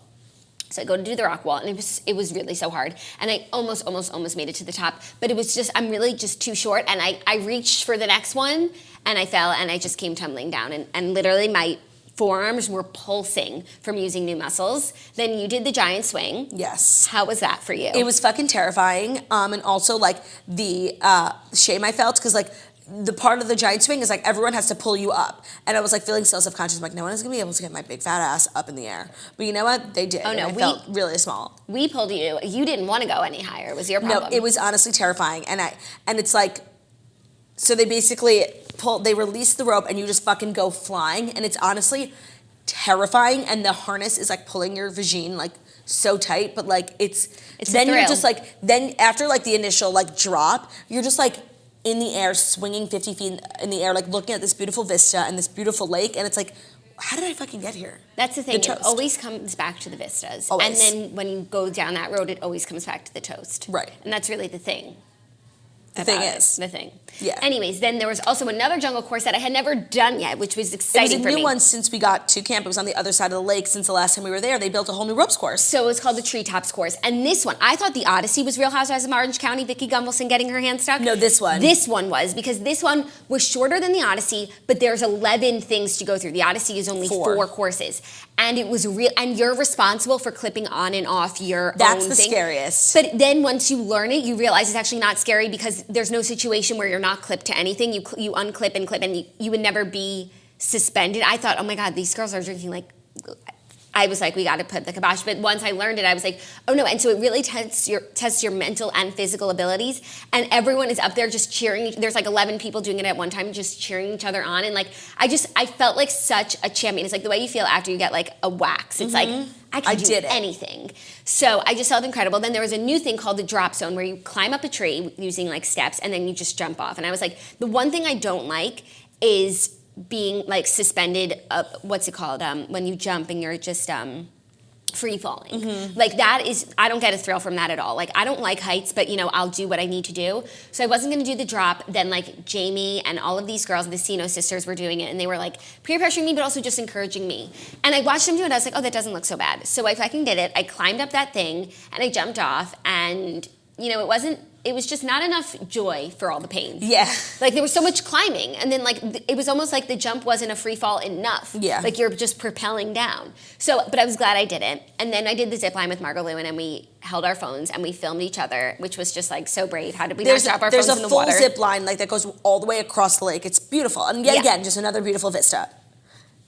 So I go to do the rock wall, and it was really so hard. And I almost made it to the top. But it was just, I'm really just too short. And I reached for the next one, and I fell, and I just came tumbling down. And literally my forearms were pulsing from using new muscles. Then you did the giant swing. Yes. How was that for you? It was fucking terrifying. And also like the shame I felt, because like, the part of the giant swing is like everyone has to pull you up, and I was like feeling so self-conscious. I'm like, no one is gonna be able to get my big fat ass up in the air. But you know what? They did. Oh no, I felt really small. We pulled you. You didn't want to go any higher. It was your problem. No, it was honestly terrifying, and it's like, so they basically they release the rope, and you just fucking go flying, and it's honestly terrifying, and the harness is like pulling your vagine like so tight, but like it's then a you're thrill. just like, then after like the initial like drop, you're just like in the air, swinging 50 feet in the air, like looking at this beautiful vista and this beautiful lake, and it's like, how did I fucking get here? That's the thing. The It toast. always comes back to the vistas. Always. And then when you go down that road, it always comes back to the toast. Right. And that's really the thing. The thing about it. is. The thing. Yeah. Anyways, then there was also another jungle course that I had never done yet, which was It was exciting a for new me. one since we got to camp. It was on the other side of the lake. Since the last time we were there, they built a whole new ropes course. So it was called the Treetops course. And this one, I thought the Odyssey was Real Housewives of Orange County, Vicki Gunvalson getting her hand stuck. No, this one. This one was, because this one was shorter than the Odyssey, but there's 11 things to go through. The Odyssey is only 4 courses. And it was real, and you're responsible for clipping on and off your That's own the thing. scariest. But then once you learn it, you realize it's actually not scary because there's no situation where you're not clipped to anything. You unclip and clip, and you would never be suspended. I thought, oh my God, these girls are drinking like. I was like, we got to put the kibosh. But once I learned it, I was like, oh no. And so it really tests your mental and physical abilities. And everyone is up there just cheering. There's like 11 people doing it at one time, just cheering each other on. And like, I felt like such a champion. It's like the way you feel after you get like a wax. It's like, I can do did it. anything. So I just felt incredible. Then there was a new thing called the drop zone where you climb up a tree using like steps and then you just jump off. And I was like, the one thing I don't like is being like suspended up, what's it called, when you jump and you're just free falling. Like that is, I don't get a thrill from that at all. Like I don't like heights, but you know, I'll do what I need to do. So I wasn't gonna do the drop. Then like Jamie and all of these girls, the Sino sisters, were doing it, and they were like peer pressuring me, but also just encouraging me. And I watched them do it, I was like, oh, that doesn't look so bad. So I fucking did it. I climbed up that thing and I jumped off, and you know, it was just not enough joy for all the pain. Yeah. Like there was so much climbing, and then like it was almost like the jump wasn't a free fall enough. Yeah. Like you're just propelling down. So, but I was glad I did it. And then I did the zip line with Margot Lewin, and we held our phones and we filmed each other, which was just like so brave. How did we not drop our phones in the There's a full water? zip line like that goes all the way across the lake. It's beautiful, and yet Yeah. again, just another beautiful vista.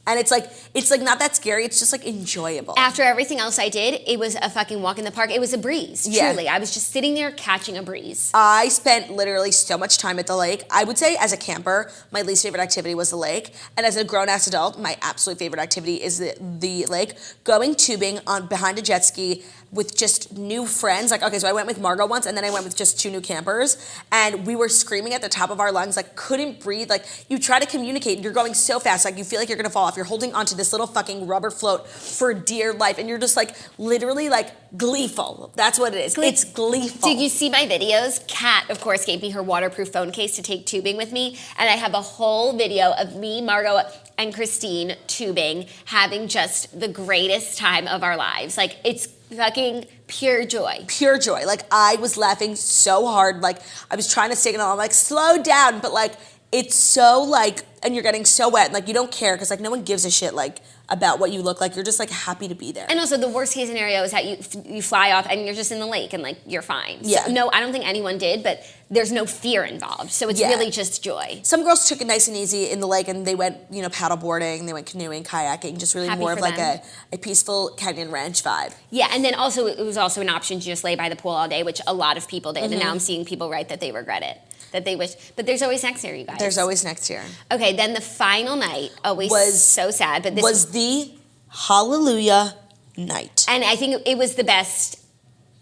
And it's like not that scary. It's just like enjoyable. After everything else I did, it was a fucking walk in the park. It was a breeze, Yeah. truly. I was just sitting there catching a breeze. I spent literally so much time at the lake. I would say as a camper, my least favorite activity was the lake. And as a grown-ass adult, my absolute favorite activity is the lake. Going tubing on behind a jet ski with just new friends. Like, okay, so I went with Margot once, and then I went with just 2 new campers. And we were screaming at the top of our lungs, like couldn't breathe. Like you try to communicate, you're going so fast, like you feel like you're gonna fall off. You're holding onto this little fucking rubber float for dear life. And you're just like literally like gleeful. That's what it is. It's gleeful. Did you see my videos? Kat, of course, gave me her waterproof phone case to take tubing with me. And I have a whole video of me, Margot, and Christine tubing, having just the greatest time of our lives. Like, it's fucking pure joy. Pure joy. Like I was laughing so hard. Like I was trying to signal. I'm like, slow down. But like, it's so like, and you're getting so wet. And like you don't care because like no one gives a shit like about what you look like. You're just like happy to be there. And also the worst case scenario is that you fly off and you're just in the lake and like you're fine. Yeah. So, no, I don't think anyone did, but there's no fear involved. So it's Yeah. really just joy. Some girls took it nice and easy in the lake, and they went, you know, paddle boarding, they went canoeing, kayaking, just really Happy more of for like them. a peaceful Kenyan ranch vibe. Yeah, and then also it was also an option to just lay by the pool all day, which a lot of people did. Mm-hmm. And now I'm seeing people write that they regret it. That they wish, but there's always next year, you guys. There's always next year. Okay, then the final night always Was- so sad, but this Was the Hallelujah night. and I think it was the best.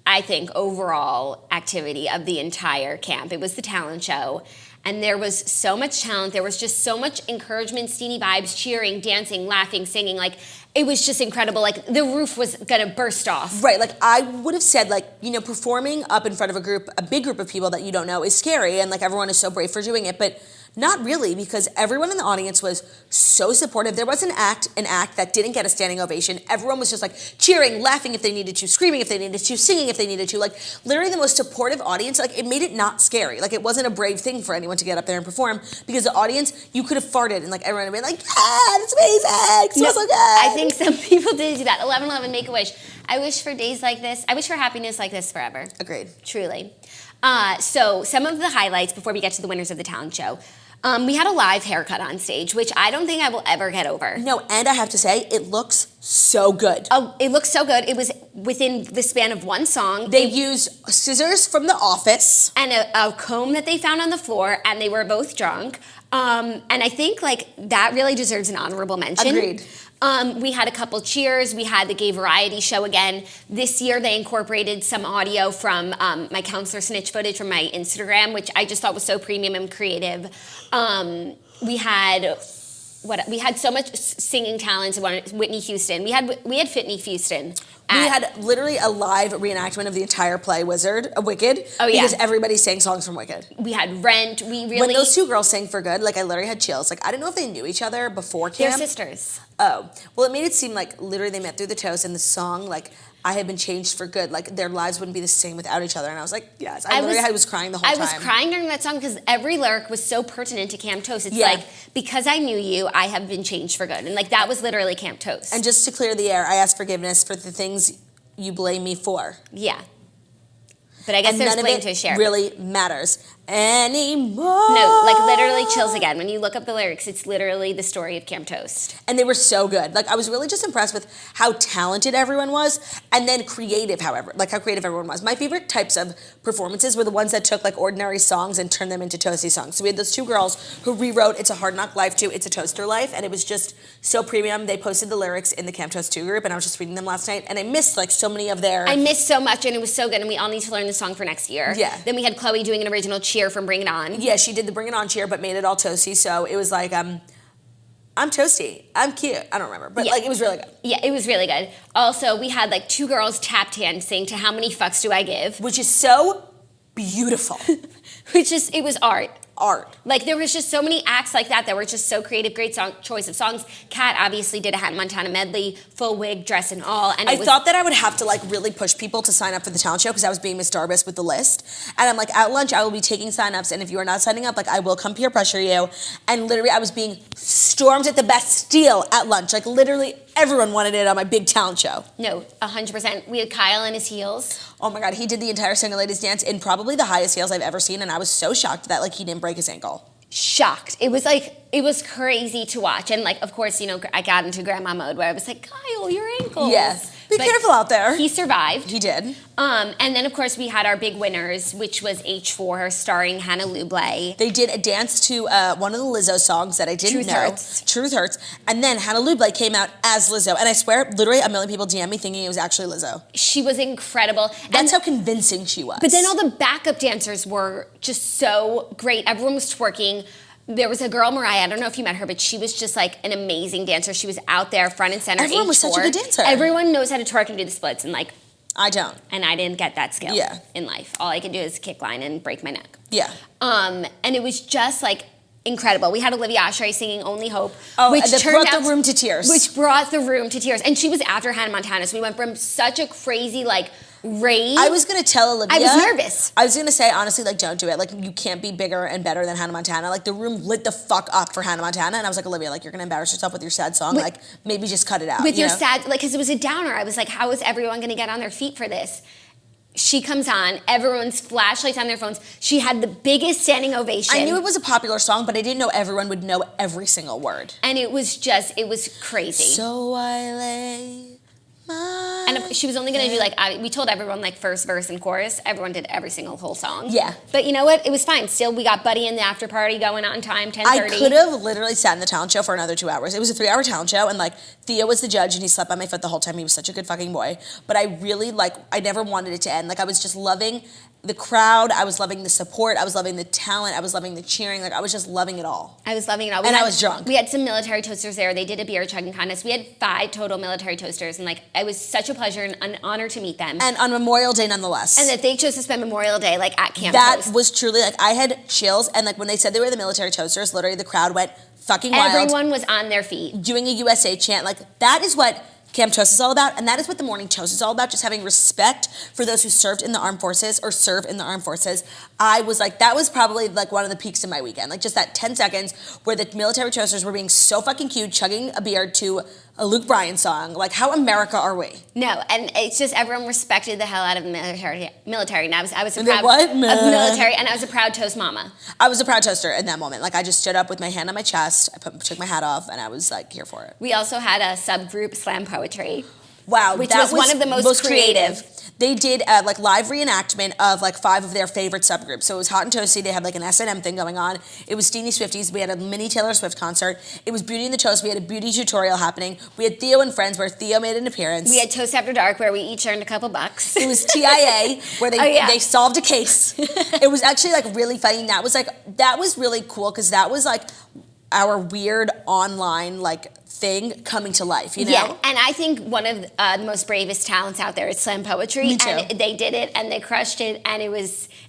I think overall activity of the entire camp. It was the talent show, and there was so much talent. There was just so much encouragement, steamy vibes, cheering, dancing, laughing, singing. Like it was just incredible. Like the roof was gonna burst off. Right, like I would have said, like, you know, performing up in front of a big group of people that you don't know is scary, and like everyone is so brave for doing it, but not really, because everyone in the audience was so supportive. There was an act that didn't get a standing ovation. Everyone was just like cheering, laughing if they needed to, screaming if they needed to, singing if they needed to. Like literally the most supportive audience. Like it made it not scary. Like it wasn't a brave thing for anyone to get up there and perform, because the audience, you could have farted and like everyone would be like, yeah, that's amazing, smells so good. I think some people did do that. 11/11, make a wish. I wish for days like this. I wish for happiness like this forever. Agreed. Truly. So some of the highlights before we get to the winners of the talent show. We had a live haircut on stage, which I don't think I will ever get over. No, and I have to say, it looks so good. Oh, it looks so good. It was within the span of one song. They used scissors from The Office. And a comb that they found on the floor, and they were both drunk. And I think like that really deserves an honorable mention. Agreed. We had a couple cheers. We had the gay variety show again. This year they incorporated some audio from my counselor snitch footage from my Instagram, which I just thought was so premium and creative. We had so much singing talent. Whitney Houston. We had Whitney Houston. We had literally a live reenactment of the entire play Wicked. Oh, yeah. Because everybody sang songs from Wicked. We had Rent. When those two girls sang For Good, like I literally had chills. Like I didn't know if they knew each other before camp. They're sisters. Oh. Well, it made it seem like literally they met through the toast, and the song, like, I had been changed for good. Like, their lives wouldn't be the same without each other. And I was like, yes. I was crying the whole time. I was crying during that song because every lyric was so pertinent to Camp Toast. It's like, because I knew you, I have been changed for good. And, like, that was literally Camp Toast. And just to clear the air, I ask forgiveness for the things you blame me for. Yeah. But I guess there's blame to share. Really matters anymore. No, like literally chills again. When you look up the lyrics, it's literally the story of Camp Toast. And they were so good. Like I was really just impressed with how talented everyone was, and then creative, how creative everyone was. My favorite types of performances were the ones that took like ordinary songs and turned them into toasty songs. So we had those two girls who rewrote "It's a Hard Knock Life" to "It's a Toaster Life," and it was just so premium. They posted the lyrics in the Camp Toast 2 group, and I was just reading them last night, and I missed like so many of their. I missed so much, and it was so good, and we all need to learn the song for next year. Yeah. Then we had Chloe doing an original cheer from Bring It On. Yeah, she did the Bring It On cheer, but made it all toasty. So it was like, I'm toasty. I'm cute. I don't remember, but like it was really good. Yeah, it was really good. Also, we had like two girls tap dancing to "How Many Fucks Do I Give," which is so beautiful. It was art. Art. Like there was just so many acts like that were just so creative, great choice of songs. Kat obviously did a Hannah Montana medley, full wig, dress and all. And I thought that I would have to like really push people to sign up for the talent show because I was being Miss Darbus with the list. And I'm like, at lunch I will be taking signups, and if you are not signing up, like I will come peer pressure you. And literally I was being stormed at the Bastille at lunch. Like literally everyone wanted it on my big talent show. No, 100%. We had Kyle in his heels. Oh my God, he did the entire Single Ladies dance in probably the highest heels I've ever seen, and I was so shocked that like he didn't break his ankle. Shocked. It was crazy to watch. And like, of course, I got into grandma mode where I was like, Kyle, your ankles. Yes. Be careful out there. He survived. He did. And then, of course, we had our big winners, which was H4 starring Hannah Lublé. They did a dance to one of the Lizzo songs that I didn't know. Truth Hurts. And then Hannah Lublé came out as Lizzo. And I swear, literally a million people DM me thinking it was actually Lizzo. She was incredible. That's how convincing she was. But then all the backup dancers were just so great. Everyone was twerking. There was a girl, Mariah, I don't know if you met her, but she was just like an amazing dancer. She was out there front and center. Everyone was such a good dancer. Everyone knows how to twerk and do the splits, and like I don't. And I didn't get that skill in life. All I can do is kick line and break my neck. Yeah. And it was just like incredible. We had Olivia Oshry singing Only Hope. Which brought the room to tears. Which brought the room to tears. And she was after Hannah Montana, so we went from such a crazy like rave. I was going to tell Olivia. I was nervous. I was going to say, honestly, like, don't do it. Like, you can't be bigger and better than Hannah Montana. Like, the room lit the fuck up for Hannah Montana. And I was like, Olivia, like, you're going to embarrass yourself with your sad song. Like, maybe just cut it out. With your sad, like, because it was a downer. I was like, how is everyone going to get on their feet for this? She comes on, everyone's flashlights on their phones. She had the biggest standing ovation. I knew it was a popular song, but I didn't know everyone would know every single word. And it was crazy. So I lay my And she was only going to do, like, we told everyone, like, first verse and chorus. Everyone did every single whole song. Yeah. But you know what? It was fine. Still, we got Buddy in the after party going on time, 10:30. I could have literally sat in the talent show for another 2 hours. It was a 3-hour talent show, and, like, Theo was the judge, and he slept by my foot the whole time. He was such a good fucking boy. But I really, like, I never wanted it to end. Like, I was just loving the crowd. I was loving the support. I was loving the talent. I was loving the cheering. Like, I was just loving it all. I was loving it all. I was drunk. We had some military toasters there. They did a beer chugging contest. We had 5 total military toasters, and, like, it was such a pleasure and an honor to meet them. And on Memorial Day, nonetheless. And that they chose to spend Memorial Day, like, at Camp That Toast. was truly, like, I had chills. And, like, when they said they were the military toasters, literally the crowd went fucking wild. Everyone was on their feet. Doing a USA chant. Like, that is what Camp Toast is all about, and that is what the Morning Toast is all about, just having respect for those who served in the armed forces or serve in the armed forces. I was like, that was probably like one of the peaks in my weekend. Like just that 10 seconds where the military toasters were being so fucking cute, chugging a beer to a Luke Bryan song. Like, how America are we? No, and it's just everyone respected the hell out of the military. And I was a And proud what? of military, and I was a proud Toast mama. I was a proud toaster in that moment. Like, I just stood up with my hand on my chest, took my hat off, and I was like, here for it. We also had a subgroup slam poetry. Wow, which that was one of the most creative. they did a like live reenactment of like 5 of their favorite subgroups. So it was Hot and Toasty. They had like an S&M thing going on. It was Steamy Swifties. We had a mini Taylor Swift concert. It was Beauty and the Toast. We had a beauty tutorial happening. We had Theo and Friends where Theo made an appearance. We had Toast After Dark where we each earned a couple bucks. It was TIA where they solved a case. It was actually like really funny. And that was really cool because that was like our weird online like thing coming to life, you know? Yeah, and I think one of the most bravest talents out there is slam poetry. Me too. And they did it, and they crushed it, and it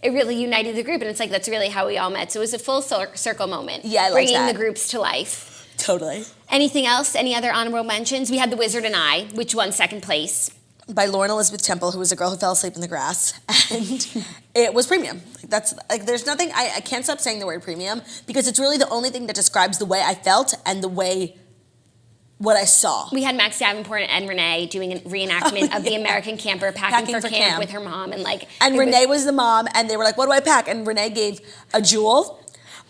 really united the group, and it's like, that's really how we all met. So it was a full circle moment. Yeah, I like bringing that. the groups to life. Totally. Anything else? Any other honorable mentions? We had The Wizard and I, which won second place. By Lauren Elizabeth Temple, who was a girl who fell asleep in the grass, and it was premium. That's like, there's nothing, I can't stop saying the word premium, because it's really the only thing that describes the way I felt and the way what I saw. We had Max Davenport and Renee doing a reenactment of the American camper packing for camp with her mom, and Renee was the mom, and they were like, "What do I pack?" And Renee gave a jewel,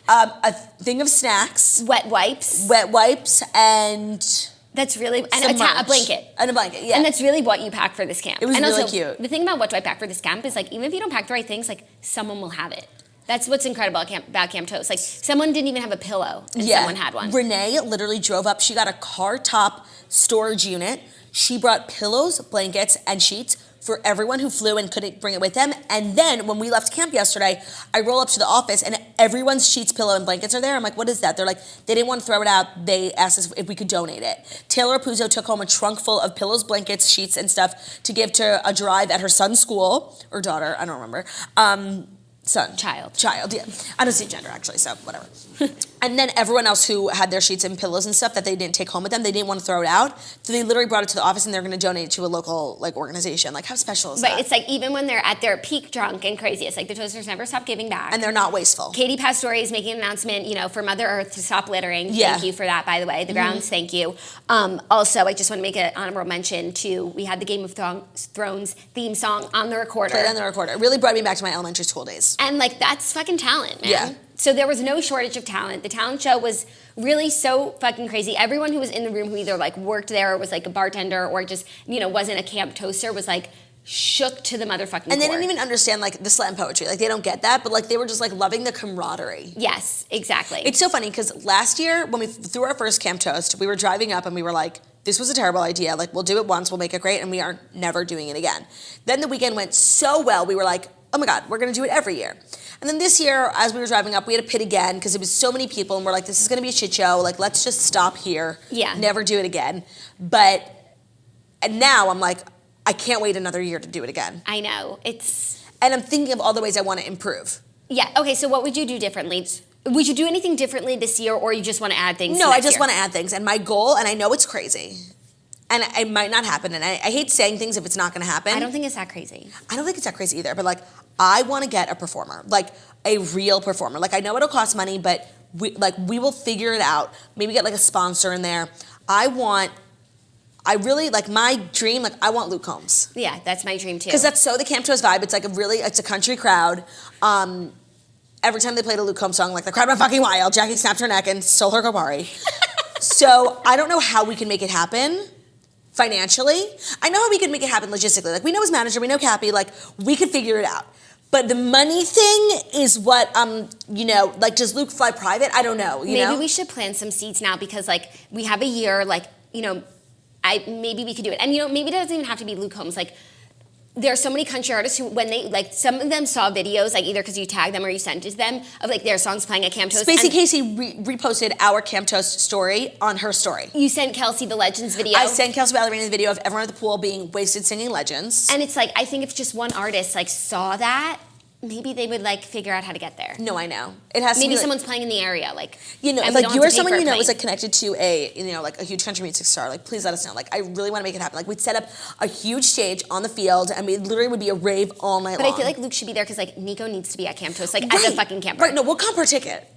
a thing of snacks, wet wipes, and that's really a blanket. And a blanket, yeah. And that's really what you pack for this camp. It was and really also, cute. The thing about what do I pack for this camp is like, even if you don't pack the right things, like someone will have it. That's what's incredible about Camp Toast. Like, someone didn't even have a pillow, and someone had one. Renee literally drove up. She got a car top storage unit. She brought pillows, blankets, and sheets for everyone who flew and couldn't bring it with them. And then when we left camp yesterday, I roll up to the office, and everyone's sheets, pillow, and blankets are there. I'm like, what is that? They're like, they didn't want to throw it out. They asked us if we could donate it. Taylor Apuzzo took home a trunk full of pillows, blankets, sheets, and stuff to give to a drive at her son's school, or daughter, I don't remember. Child, yeah. I don't see gender, actually, so whatever. And then everyone else who had their sheets and pillows and stuff that they didn't take home with them, they didn't want to throw it out, so they literally brought it to the office, and they're going to donate it to a local like organization. Like, how special is that? Right, it's like, even when they're at their peak drunk and craziest, like, the Toasters never stop giving back. And they're not wasteful. Katie Pastore is making an announcement, for Mother Earth to stop littering. Yeah. Thank you for that, by the way. The grounds, thank you. Also, I just want to make an honorable mention to, we had the Game of Thrones theme song on the recorder. Played on the recorder. It really brought me back to my elementary school days. And like, that's fucking talent, man. Yeah. So there was no shortage of talent. The talent show was really so fucking crazy. Everyone who was in the room who either like worked there or was like a bartender or just, wasn't a camp toaster was like shook to the motherfucking And they core. didn't even understand like the slam poetry. Like, they don't get that, but like they were just like loving the camaraderie. Yes, exactly. It's so funny because last year when we threw our first camp toast, we were driving up and we were like, this was a terrible idea. Like, we'll do it once, we'll make it great, and we are never doing it again. Then the weekend went so well, we were like, oh my God, we're gonna do it every year. And then this year, as we were driving up, we had a pit again because it was so many people, and we're like, this is gonna be a shit show. Like, let's just stop here. Yeah. Never do it again. And now I'm like, I can't wait another year to do it again. I know. And I'm thinking of all the ways I want to improve. Yeah, okay, so what would you do differently? Would you do anything differently this year, or you just want to add things? No, I just want to add things. And my goal, and I know it's crazy, and it might not happen, and I hate saying things if it's not going to happen. I don't think it's that crazy. I don't think it's that crazy either, but like, I want to get a performer, like a real performer. Like, I know it'll cost money, but we will figure it out. Maybe get like a sponsor in there. I really, like, my dream, like, I want Luke Combs. Yeah, that's my dream too. Because that's so the Camp Toast vibe. It's like it's a country crowd. Every time they played a Luke Combs song, like, the crowd went fucking wild. Jackie snapped her neck and stole her Kopari. So I don't know how we can make it happen financially. I know how we can make it happen logistically. Like, we know his manager, we know Cappy, like, we could figure it out. But the money thing is what, like, does Luke fly private? I don't know, Maybe we should plan some seats now because, like, we have a year, like, maybe we could do it. And, maybe it doesn't even have to be Luke Combs. Like, there are so many country artists who, when they, like, some of them saw videos, like, either because you tagged them or you sent it to them, of, like, their songs playing at Camp Toast. Spacey Casey reposted our Camp Toast story on her story. You sent Kelsey the Legends video. I sent Kelsey Ballerina the video of everyone at the pool being wasted singing Legends. And it's like, I think if just one artist, like, saw that, maybe they would, like, figure out how to get there. No, I know. It has to maybe be, someone's playing in the area, like, like, you or someone you know is, like, connected to like, a huge country music star. Like, please let us know. Like, I really want to make it happen. Like, we'd set up a huge stage on the field, and it literally would be a rave all night long. But I feel like Luke should be there because, like, Nico needs to be at Camp Toast, like, as a fucking camper. Right, no, we'll comp her ticket.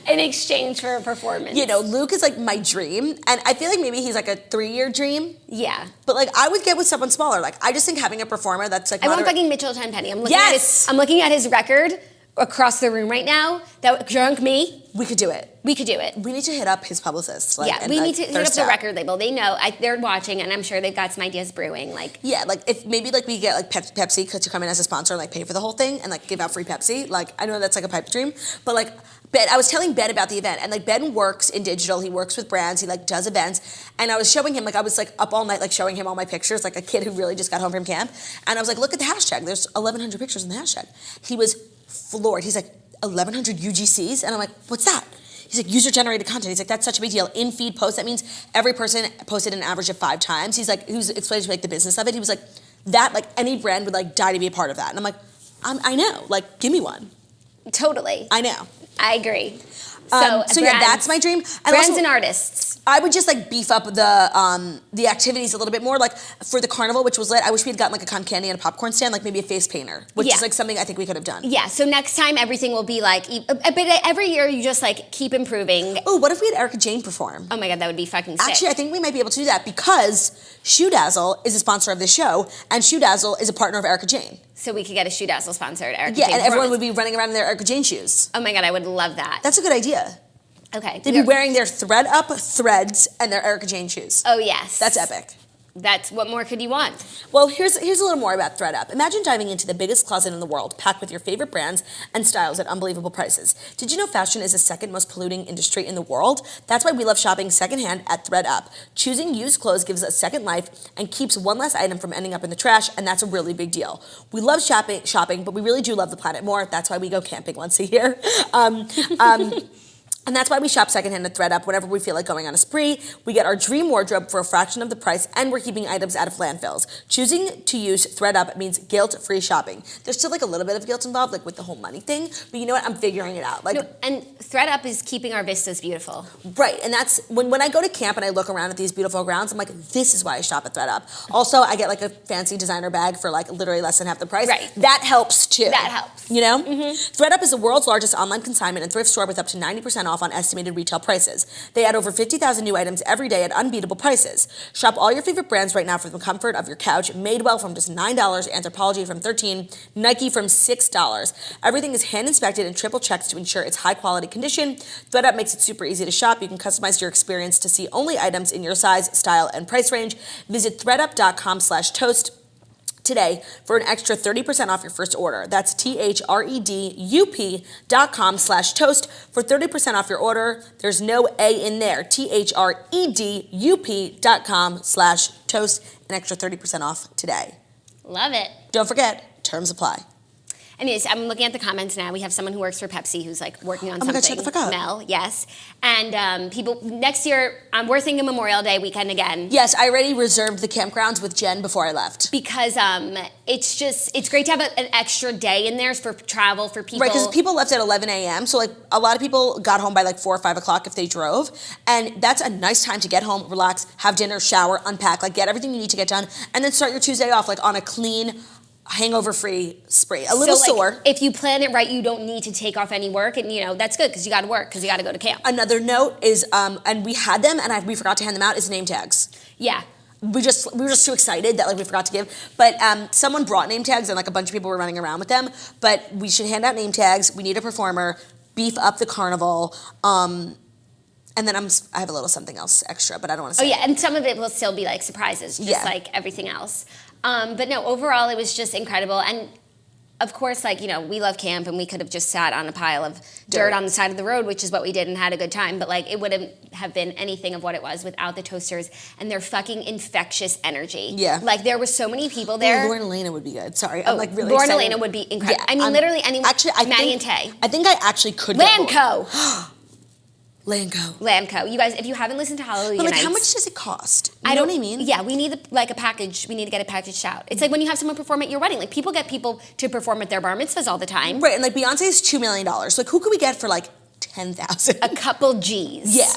In exchange for a performance. Luke is, like, my dream, and I feel like maybe he's, like, a 3-year dream. Yeah. But, like, I would get with someone smaller. Like, I just think having a performer that's, like, I want fucking Mitchell Tenpenny. I'm looking Yes! I'm looking at his record across the room right now, that drunk me, We could do it. we could do it. We need to hit up his publicist. Like, Yeah, and, we like, need to hit up thirst the out. record label. They know. They're watching, and I'm sure they've got some ideas brewing. Like, Yeah, like if maybe like we get like Pepsi to come in as a sponsor and like pay for the whole thing and like give out free Pepsi. Like I know that's like a pipe dream, but like Ben, I was telling Ben about the event, and like Ben works in digital. He works with brands. He like does events, and I was showing him like I was like up all night like showing him all my pictures, like a kid who really just got home from camp, and I was like, look at the hashtag. There's 1,100 pictures in the hashtag. He was floored. He's like 1,100 UGCs, and I'm like, what's that? He's like, user-generated content. He's like, that's such a big deal. In-feed posts, that means every person posted an average of 5 times. He's like, who's explaining to me like the business of it. He was like, that, like any brand would like die to be a part of that. And I'm like, I know, like give me one. totally. I know. I agree. So brands, yeah, that's my dream. And brands also, and artists. I would just like beef up the activities a little bit more. Like for the carnival, which was lit, I wish we had gotten like a cotton candy and a popcorn stand, like maybe a face painter, which Yeah. is like something I think we could have done. Yeah, so next time everything will be like, but every year you just like keep improving. Oh, what if we had Erica Jane perform? Oh my God, that would be fucking sick. Actually, I think we might be able to do that because Shoe Dazzle is a sponsor of this show, and Shoe Dazzle is a partner of Erica Jane. So we could get a Shoe Dazzle sponsored. Erica Yeah, Jane and everyone performance. would be running around in their Erica Jane shoes. Oh my God, I would love that. That's a good idea. Okay. They'd be wearing their thread up threads and their Erica Jane shoes. Oh yes. That's epic. That's what more could you want? Well, here's a little more about thredUP. Imagine diving into the biggest closet in the world, packed with your favorite brands and styles at unbelievable prices. Did you know fashion is the second most polluting industry in the world? That's why we love shopping secondhand at thredUP. Choosing used clothes gives a second life and keeps one less item from ending up in the trash, and that's a really big deal. We love shopping, but we really do love the planet more. That's why we go camping once a year. And that's why we shop secondhand at thredUP whenever we feel like going on a spree. We get our dream wardrobe for a fraction of the price, and we're keeping items out of landfills. Choosing to use thredUP means guilt-free shopping. There's still like a little bit of guilt involved, like with the whole money thing, but you know what? I'm figuring it out. Like, No, and thredUP is keeping our vistas beautiful. right, and that's when I go to camp and I look around at these beautiful grounds, I'm like, this is why I shop at thredUP. Also, I get like a fancy designer bag for like literally less than half the price. Right. That helps too. That helps. You know? thredUP is the world's largest online consignment and thrift store with up to 90% off on estimated retail prices. They add over 50,000 new items every day at unbeatable prices. Shop all your favorite brands right now from the comfort of your couch. Madewell from just $9, Anthropologie from $13, Nike from $6. Everything is hand inspected and triple checked to ensure it's high quality condition. thredUP makes it super easy to shop. You can customize your experience to see only items in your size, style, and price range. Visit thredup.com/toast today for an extra 30% off your first order. That's thredup.com/toast for 30% off your order. There's no A in there. thredup.com/toast, an extra 30% off today. Love it. Don't forget, terms apply. Anyways, I'm looking at the comments now. We have someone who works for Pepsi who's like working on Oh my something. God, shut the fuck up. Mel, yes. And people, next year, we're thinking Memorial Day weekend again. Yes, I already reserved the campgrounds with Jen before I left. Because it's great to have an extra day in there for travel, for people. Right, because people left at 11 a.m. So like a lot of people got home by like 4 or 5 o'clock if they drove, and that's a nice time to get home, relax, have dinner, shower, unpack, like get everything you need to get done, and then start your Tuesday off like on a clean, hangover-free spree. A little so, sore. If you plan it right, you don't need to take off any work, and that's good because you got to work because you got to go to camp. Another note is, and we had them, and we forgot to hand them out, is name tags. Yeah. We were just too excited that like we forgot to give. But someone brought name tags and like a bunch of people were running around with them. But we should hand out name tags. We need a performer. Beef up the carnival. And then I have a little something else extra, but I don't want to say. Oh yeah, and some of it will still be like surprises, just like everything else. But no, overall it was just incredible. And of course, like, we love camp and we could have just sat on a pile of dirt on the side of the road, which is what we did and had a good time. But like, it wouldn't have been anything of what it was without the toasters and their fucking infectious energy. Yeah. Like, there were so many people there. Lauren Elena would be good. Sorry, I'm like really Lauren excited. Elena would be incredible. Yeah, I mean, literally anyone. Actually, Maddie and Tay. I think I actually could get Lauren. Landco. Landco. Landco. You guys, if you haven't listened to Hallelujah But like, Nights, how much does it cost? You know what I mean? Yeah, we need a package. We need to get it packaged out. It's like when you have someone perform at your wedding. Like, people get people to perform at their bar mitzvahs all the time. Right, and like Beyonce is $2 million. Like, who could we get for like 10,000? A couple G's. Yeah.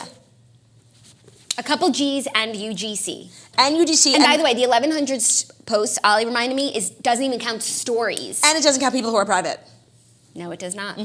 A couple G's and UGC. And UGC. And by the way, the 1100 post, Ollie reminded me, doesn't even count stories. And it doesn't count people who are private. No, it does not.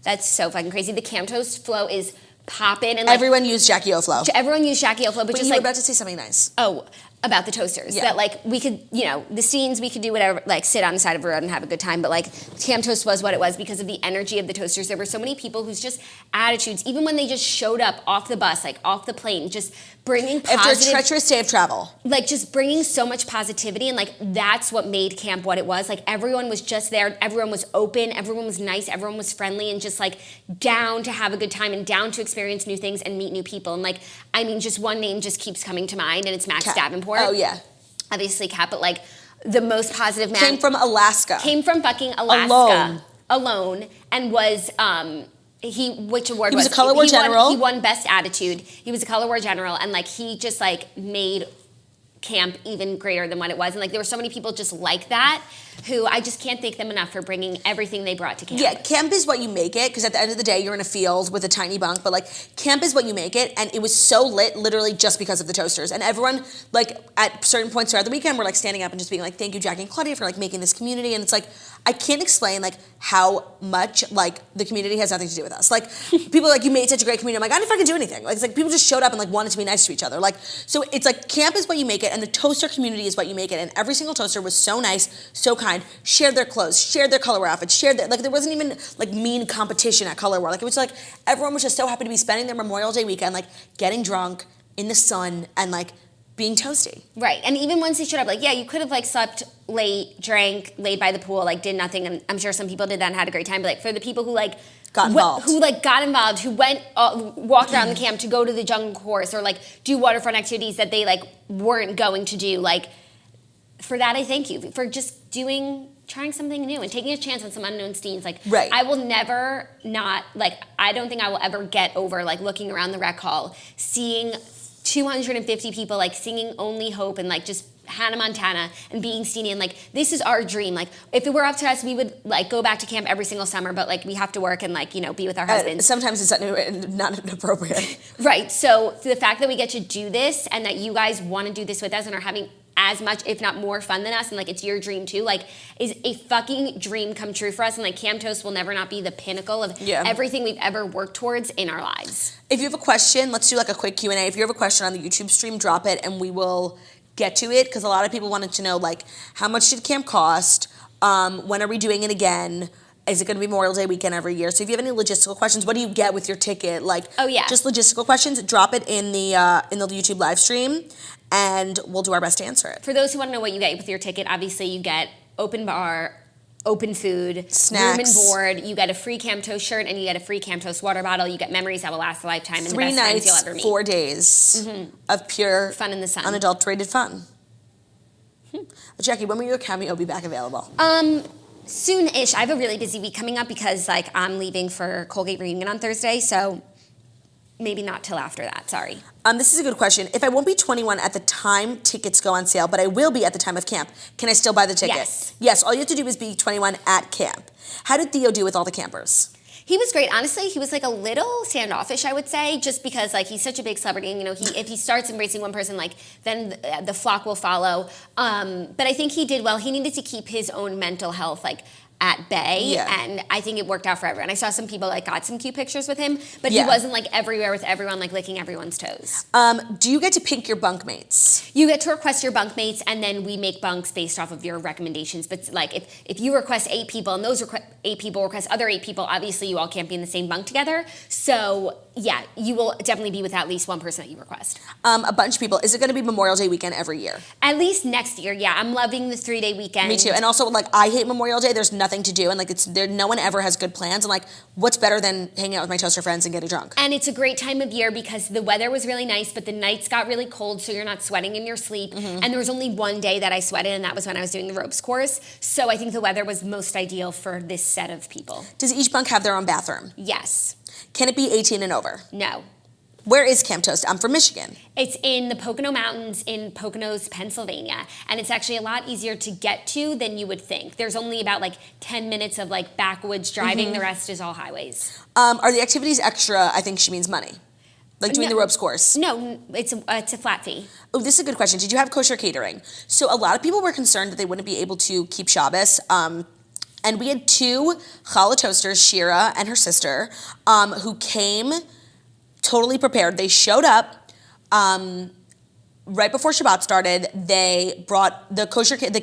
That's so fucking crazy. The Camp Toast flow is popping. And Everyone used Jackie O Flow. Everyone used Jackie O Flow, but But just you like, were about to say something nice. oh, about the toasters. Yeah. That like we could, the scenes we could do whatever, like sit on the side of a road and have a good time. But like Camp Toast was what it was because of the energy of the toasters. There were so many people whose just attitudes, even when they just showed up off the bus, like off the plane, just bringing positive. After a treacherous day of travel. Like just bringing so much positivity, and like that's what made camp what it was. Like everyone was just there. Everyone was open. Everyone was nice. Everyone was friendly and just like down to have a good time and down to experience new things and meet new people. And like, I mean, just one name just keeps coming to mind, and it's Max Davenport. Oh, yeah. Obviously Kat, but like the most positive man. Came from Alaska. Came from fucking Alaska. Alone. And was, which award was? He was a Color War General. He won Best Attitude. He was a Color War General, and like he just like made camp even greater than what it was. And like there were so many people just like that who I just can't thank them enough for bringing everything they brought to camp. Yeah, camp is what you make it, because at the end of the day, you're in a field with a tiny bunk, but like camp is what you make it, and it was so lit literally just because of the toasters. And everyone, like at certain points throughout the weekend, were like standing up and just being like, thank you, Jackie and Claudia, for like making this community. And it's like, I can't explain like how much like the community has nothing to do with us. Like people are like, you made such a great community. I'm like, I didn't fucking do anything. Like it's like people just showed up and like wanted to be nice to each other. Like, so it's like camp is what you make it, and the toaster community is what you make it. And every single toaster was so nice, so kind, shared their clothes, shared their color war outfits, shared their, like there wasn't even like mean competition at Color War. Like it was like everyone was just so happy to be spending their Memorial Day weekend like getting drunk in the sun and like being toasty. Right. And even once they showed up, like, yeah, you could have like slept late, drank, laid by the pool, like did nothing. And I'm sure some people did that and had a great time. But like for the people who like got involved, who went, walked around the camp to go to the jungle course or like do waterfront activities that they like weren't going to do, like for that I thank you for just trying something new and taking a chance on some unknown scenes. Like, right. I will never not, like, I don't think I will ever get over, like, looking around the rec hall, seeing 250 people, like, singing Only Hope and, like, just Hannah Montana and being seen and, like, this is our dream. Like, if it were up to us, we would, like, go back to camp every single summer, but, like, we have to work and, like, be with our husbands. Sometimes it's not inappropriate. Right. So, the fact that we get to do this and that you guys want to do this with us and are having as much, if not more fun than us, and like it's your dream too, like is a fucking dream come true for us. And like Camp Toast will never not be the pinnacle of everything we've ever worked towards in our lives. If you have a question, let's do like a quick Q&A. If you have a question on the YouTube stream, drop it and we will get to it, because a lot of people wanted to know like how much did camp cost, when are we doing it again, is it going to be Memorial Day weekend every year? So if you have any logistical questions, what do you get with your ticket? Like, just logistical questions, drop it in the YouTube live stream, and we'll do our best to answer it. For those who want to know what you get with your ticket, obviously you get open bar, open food, snacks, room and board. You get a free Camp Toast shirt, and you get a free Camp Toast water bottle. You get memories that will last a lifetime, and 3 the best friends nights, you'll ever meet. 4 days of pure fun in the sun, unadulterated fun. Jackie, when will your cameo be back available? Soon-ish. I have a really busy week coming up because like I'm leaving for Colgate reunion on Thursday, so maybe not till after that. Sorry. This is a good question. If I won't be 21 at the time tickets go on sale, but I will be at the time of camp, can I still buy the ticket? Yes. Yes. All you have to do is be 21 at camp. How did Theo do with all the campers? He was great. Honestly, he was like a little standoffish, I would say, just because like he's such a big celebrity, and if he starts embracing one person, like then the flock will follow. But I think he did well. He needed to keep his own mental health like at bay, and I think it worked out for everyone. I saw some people like got some cute pictures with him, but he wasn't like everywhere with everyone, like licking everyone's toes. Do you get to pick your bunkmates? You get to request your bunkmates, and then we make bunks based off of your recommendations. But like if you request 8 people and those 8 people request other 8 people, obviously you all can't be in the same bunk together. So yeah, you will definitely be with at least one person that you request. A bunch of people. Is it going to be Memorial Day weekend every year? At least next year, yeah. I'm loving the 3-day weekend. Me too. And also, like, I hate Memorial Day. There's nothing to do, and like no one ever has good plans. And like, what's better than hanging out with my toaster friends and getting drunk? And it's a great time of year because the weather was really nice, but the nights got really cold, so you're not sweating in your sleep. And there was only one day that I sweated, and that was when I was doing the ropes course. So I think the weather was most ideal for this set of people. Does each bunk have their own bathroom? Yes. Can it be 18 and over? No. Where is Camp Toast? I'm from Michigan. It's in the Pocono Mountains in Poconos, Pennsylvania. And it's actually a lot easier to get to than you would think. There's only about like 10 minutes of like backwoods driving. The rest is all highways. Are the activities extra? I think she means money. Like doing the ropes course? No, it's a flat fee. Oh, this is a good question. Did you have kosher catering? So a lot of people were concerned that they wouldn't be able to keep Shabbos. And we had 2 challah toasters, Shira and her sister, who came totally prepared. They showed up right before Shabbat started, they brought the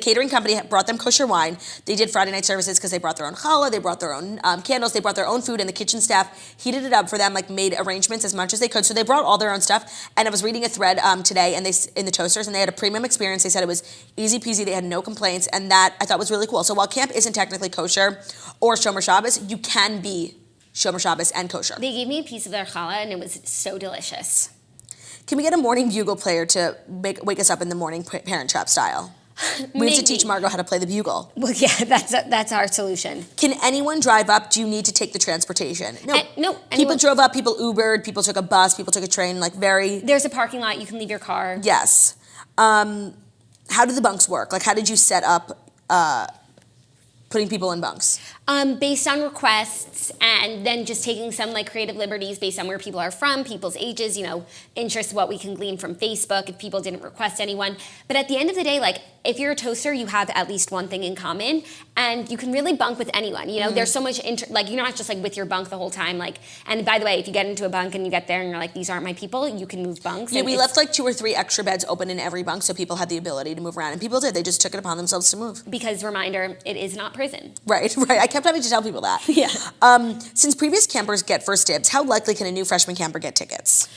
catering company brought them kosher wine. They did Friday night services because they brought their own challah, they brought their own candles, they brought their own food, and the kitchen staff heated it up for them, like made arrangements as much as they could. So they brought all their own stuff. And I was reading a thread today, and in the Toasters, and they had a premium experience. They said it was easy peasy. They had no complaints, and that I thought was really cool. So while camp isn't technically kosher or Shomer Shabbos, you can be Shomer Shabbos and kosher. They gave me a piece of their challah, and it was so delicious. Can we get a morning bugle player to wake us up in the morning, Parent Trap style? We have to teach Margot how to play the bugle. Well, yeah, that's our solution. Can anyone drive up? Do you need to take the transportation? No. No. People drove up, people Ubered, people took a bus, people took a train, There's a parking lot, you can leave your car. Yes. How do the bunks work? Like, how did you set up putting people in bunks? Based on requests, and then just taking some creative liberties based on where people are from, people's ages, interests, what we can glean from Facebook if people didn't request anyone. But at the end of the day, if you're a toaster, you have at least one thing in common, and you can really bunk with anyone. There's so much you're not just with your bunk the whole time. And by the way, if you get into a bunk and you get there and you're like, these aren't my people, you can move bunks. Yeah, we left 2 or 3 extra beds open in every bunk so people had the ability to move around, and people did. They just took it upon themselves to move. Because reminder, it is not prison. Right. I kept having to tell people that. Yeah. Since previous campers get first dibs, how likely can a new freshman camper get tickets?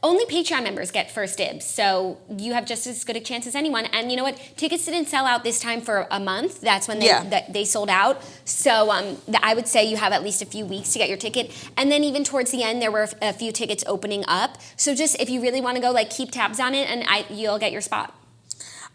Only Patreon members get first dibs, so you have just as good a chance as anyone. And you know what? Tickets didn't sell out this time for a month. That's when they sold out. So I would say you have at least a few weeks to get your ticket. And then even towards the end, there were a few tickets opening up. So just if you really want to go, keep tabs on it, and you'll get your spot.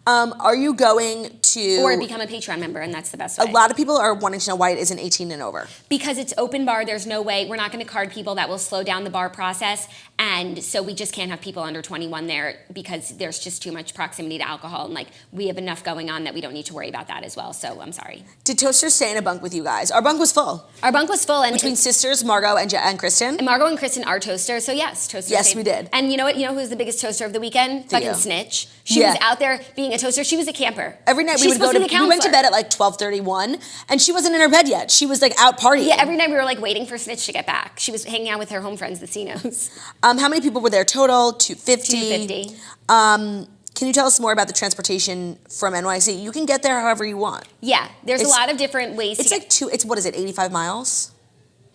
Are you going to... Or become a Patreon member, and that's the best way. A lot of people are wanting to know why it isn't 18 and over. Because it's open bar, there's no way. We're not going to card people. That will slow down the bar process. And so we just can't have people under 21 there because there's just too much proximity to alcohol. And we have enough going on that we don't need to worry about that as well. So I'm sorry. Did Toasters stay in a bunk with you guys? Our bunk was full. Our bunk was full. And between sisters, Margot and Kristen? And Margot and Kristen are toasters. So yes, toasters. Yes, stayed. We did. And you know what? You know who's the biggest toaster of the weekend? Theo. Fucking Snitch. She was out there being a toaster. She was a camper. Every night we went to bed at 12:31, and she wasn't in her bed yet. She was out partying. Yeah, every night we were waiting for Snitch to get back. She was hanging out with her home friends, the Cinos. How many people were there total? 250. 250. Can you tell us more about the transportation from NYC? You can get there however you want. Yeah, there's a lot of different ways. It's what is it? 85 miles.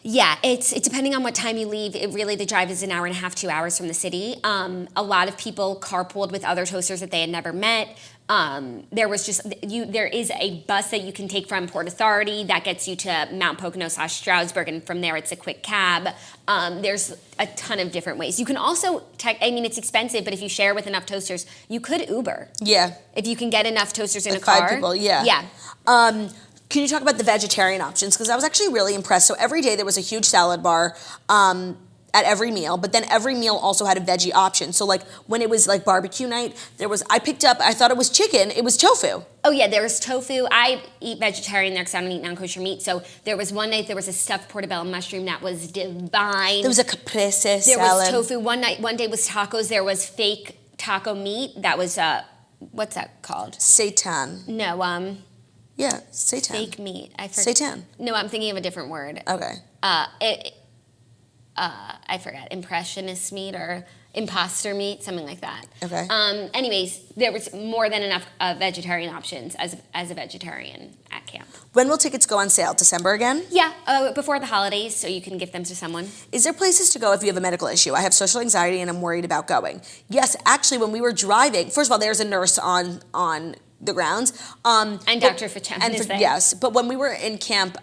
Yeah, it's depending on what time you leave. The drive is an hour and a half, 2 hours from the city. A lot of people carpooled with other toasters that they had never met. There is a bus that you can take from Port Authority that gets you to Mount Pocono/Stroudsburg, and from there it's a quick cab. There's a ton of different ways. You can also, it's expensive, but if you share with enough toasters, you could Uber. Yeah. If you can get enough toasters in a car. 5 people, yeah. Yeah. Can you talk about the vegetarian options? Because I was actually really impressed. So every day there was a huge salad bar at every meal, but then every meal also had a veggie option. So when it was barbecue night, I thought it was chicken, it was tofu. Oh yeah, there was tofu. I eat vegetarian there because I don't eat non-kosher meat. So there was one night, there was a stuffed portobello mushroom that was divine. There was a caprese salad. There was tofu. One day was tacos. There was fake taco meat. That was, what's that called? Seitan. No, yeah, seitan. Fake meat. I forgot. Seitan. No, I'm thinking of a different word. Okay. I forgot. Impressionist meat or imposter meat, something like that. Okay. Anyways, there was more than enough vegetarian options as a vegetarian at camp. When will tickets go on sale? December again? Yeah, before the holidays, so you can gift them to someone. Is there places to go if you have a medical issue? I have social anxiety and I'm worried about going. Yes, actually, when we were driving, first of all, there's a nurse on the grounds. And Dr. Fichem is there. Yes, but when we were in camp,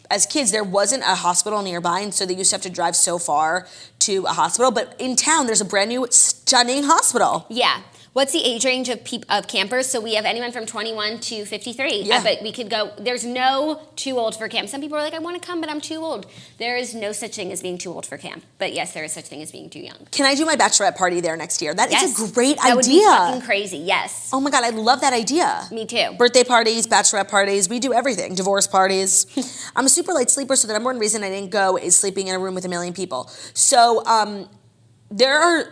as kids, there wasn't a hospital nearby, and so they used to have to drive so far to a hospital. But in town, there's a brand new, stunning hospital. Yeah. What's the age range of campers? So we have anyone from 21 to 53. Yeah. But we could go, there's no too old for camp. Some people are like, I want to come, but I'm too old. There is no such thing as being too old for camp. But yes, there is such thing as being too young. Can I do my bachelorette party there next year? That is a great idea. That would be fucking crazy, yes. Oh my God, I love that idea. Me too. Birthday parties, bachelorette parties, we do everything. Divorce parties. I'm a super light sleeper, so the number one reason I didn't go is sleeping in a room with a million people. So there are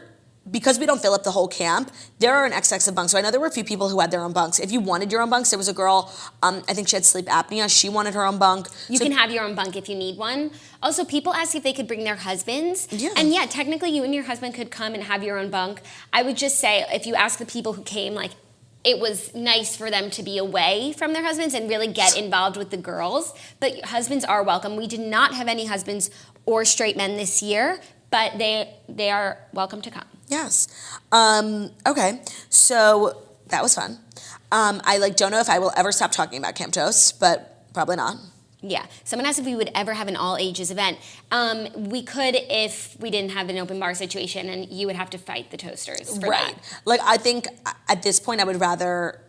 because we don't fill up the whole camp, there are an XX of bunks. So I know there were a few people who had their own bunks. If you wanted your own bunks, there was a girl, I think she had sleep apnea. She wanted her own bunk. You can have your own bunk if you need one. Also, people ask if they could bring their husbands. Yeah. And yeah, technically you and your husband could come and have your own bunk. I would just say, if you ask the people who came, like, it was nice for them to be away from their husbands and really get involved with the girls. But husbands are welcome. We did not have any husbands or straight men this year, but they are welcome to come. Yes. Okay. So that was fun. I don't know if I will ever stop talking about Camp Toast, but probably not. Yeah. Someone asked if we would ever have an all ages event. We could if we didn't have an open bar situation, and you would have to fight the toasters for that. I think at this point I would rather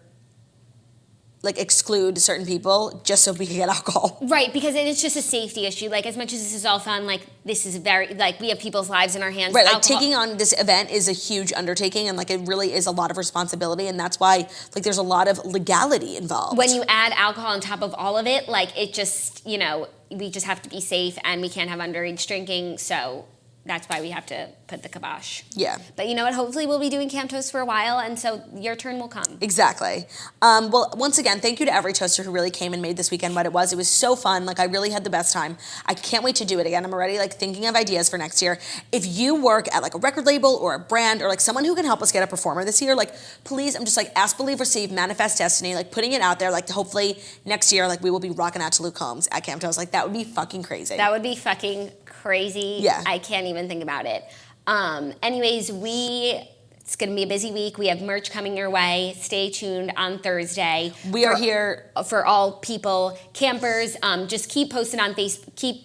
exclude certain people just so we can get alcohol. Right, because it's just a safety issue. As much as this is all fun, this is very, we have people's lives in our hands. Right, taking on this event is a huge undertaking, and it really is a lot of responsibility, and that's why there's a lot of legality involved. When you add alcohol on top of all of it, it just, we just have to be safe, and we can't have underage drinking, so that's why we have to put the kibosh. Yeah. But you know what? Hopefully we'll be doing Camp Toast for a while, and so your turn will come. Exactly. Well, once again, thank you to every toaster who really came and made this weekend what it was. It was so fun. I really had the best time. I can't wait to do it again. I'm already thinking of ideas for next year. If you work at a record label or a brand or someone who can help us get a performer this year, please, I'm just ask, believe, receive, manifest destiny, putting it out there, hopefully next year, we will be rocking out to Luke Combs at Camp Toast. That would be fucking crazy. That would be fucking crazy. Yeah. I can't even think about it. Anyways, it's going to be a busy week. We have merch coming your way. Stay tuned on Thursday. We are here for all people, campers. Just keep posting on Facebook. Keep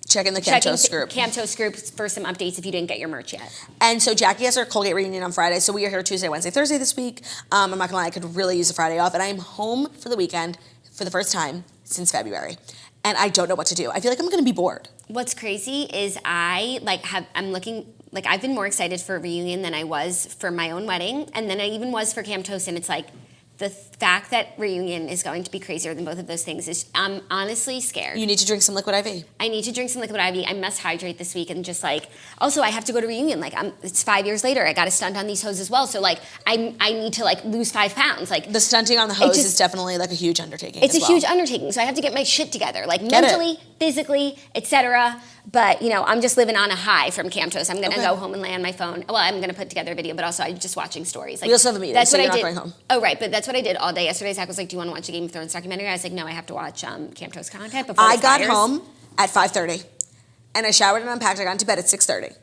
checking the Camp Toast group. Camp Toast group for some updates if you didn't get your merch yet. And so Jackie has her Colgate reunion on Friday, so we are here Tuesday, Wednesday, Thursday this week. I'm not gonna lie, I could really use a Friday off, and I am home for the weekend for the first time since February. And I don't know what to do. I feel like I'm gonna be bored. What's crazy is I've been more excited for a reunion than I was for my own wedding, and then I even was for Camp Toast, and it's the fact that reunion is going to be crazier than both of those things is, I'm honestly scared. You need to drink some liquid IV. I need to drink some liquid IV. I must hydrate this week, and just also I have to go to reunion. It's 5 years later. I got to stunt on these hoes as well. So I need to lose 5 pounds. The stunting on the hose is definitely a huge undertaking. It's a huge undertaking. So I have to get my shit together, mentally, physically, etc. But I'm just living on a high from Camp Toast. I'm gonna go home and lay on my phone. Well, I'm gonna put together a video, but also I'm just watching stories. We also have a meeting. That's so what you're I not did. Going home. Oh right, but that's what I did all day yesterday. Zach was like, "Do you want to watch a Game of Thrones documentary?" I was like, "No, I have to watch Camp Toast content before." I got home at 5:30, and I showered and unpacked. I got into bed at 6:30.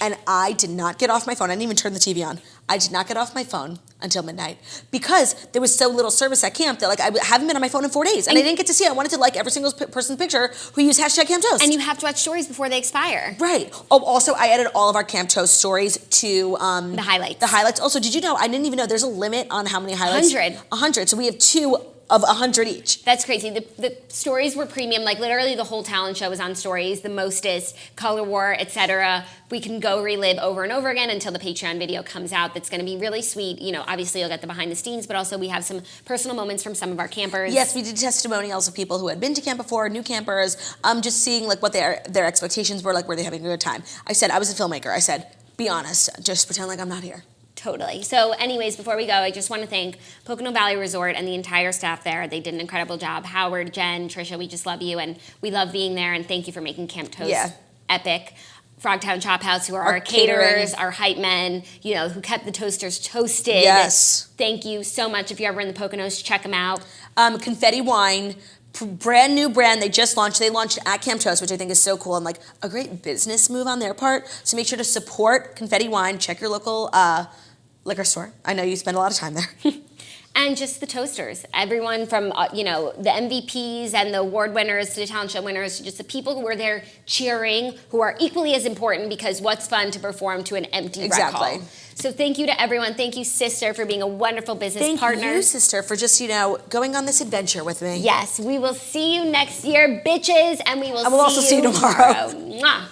And I did not get off my phone. I didn't even turn the TV on. I did not get off my phone until midnight because there was so little service at camp that I haven't been on my phone in 4 days. And I didn't get to see it. I wanted to like every single person's picture who used hashtag Camp Toast. And you have to watch stories before they expire. Right. Oh, also, I added all of our Camp Toast stories to the highlights. The highlights. Also, did you know, I didn't even know there's a limit on how many highlights? 100. 100. So we have 2 of 100 each. That's crazy. The stories were premium. Literally the whole talent show was on stories, the Mostest, Color War, etc. We can go relive over and over again until the Patreon video comes out. That's going to be really sweet. Obviously you'll get the behind the scenes, but also we have some personal moments from some of our campers. Yes, we did testimonials of people who had been to camp before, new campers, just seeing what their expectations were, were they having a good time. I said, I was a filmmaker. I said, be honest, just pretend like I'm not here. Totally. So anyways, before we go, I just want to thank Pocono Valley Resort and the entire staff there. They did an incredible job. Howard, Jen, Trisha, we just love you, and we love being there, and thank you for making Camp Toast epic. Frogtown Chop House, who are our caterers, our hype men, who kept the toasters toasted. Yes. Thank you so much. If you're ever in the Poconos, check them out. Confetti Wine, brand new brand they just launched. They launched at Camp Toast, which I think is so cool and a great business move on their part. So make sure to support Confetti Wine. Check your local liquor store. I know you spend a lot of time there. And just the toasters. Everyone from, the MVPs and the award winners to the talent show winners, to just the people who were there cheering, who are equally as important, because what's fun to perform to an empty rec hall. So thank you to everyone. Thank you, sister, for being a wonderful business partner. Thank you, sister, for just, going on this adventure with me. Yes, we will see you next year, bitches, and we will also see you tomorrow. Mwah.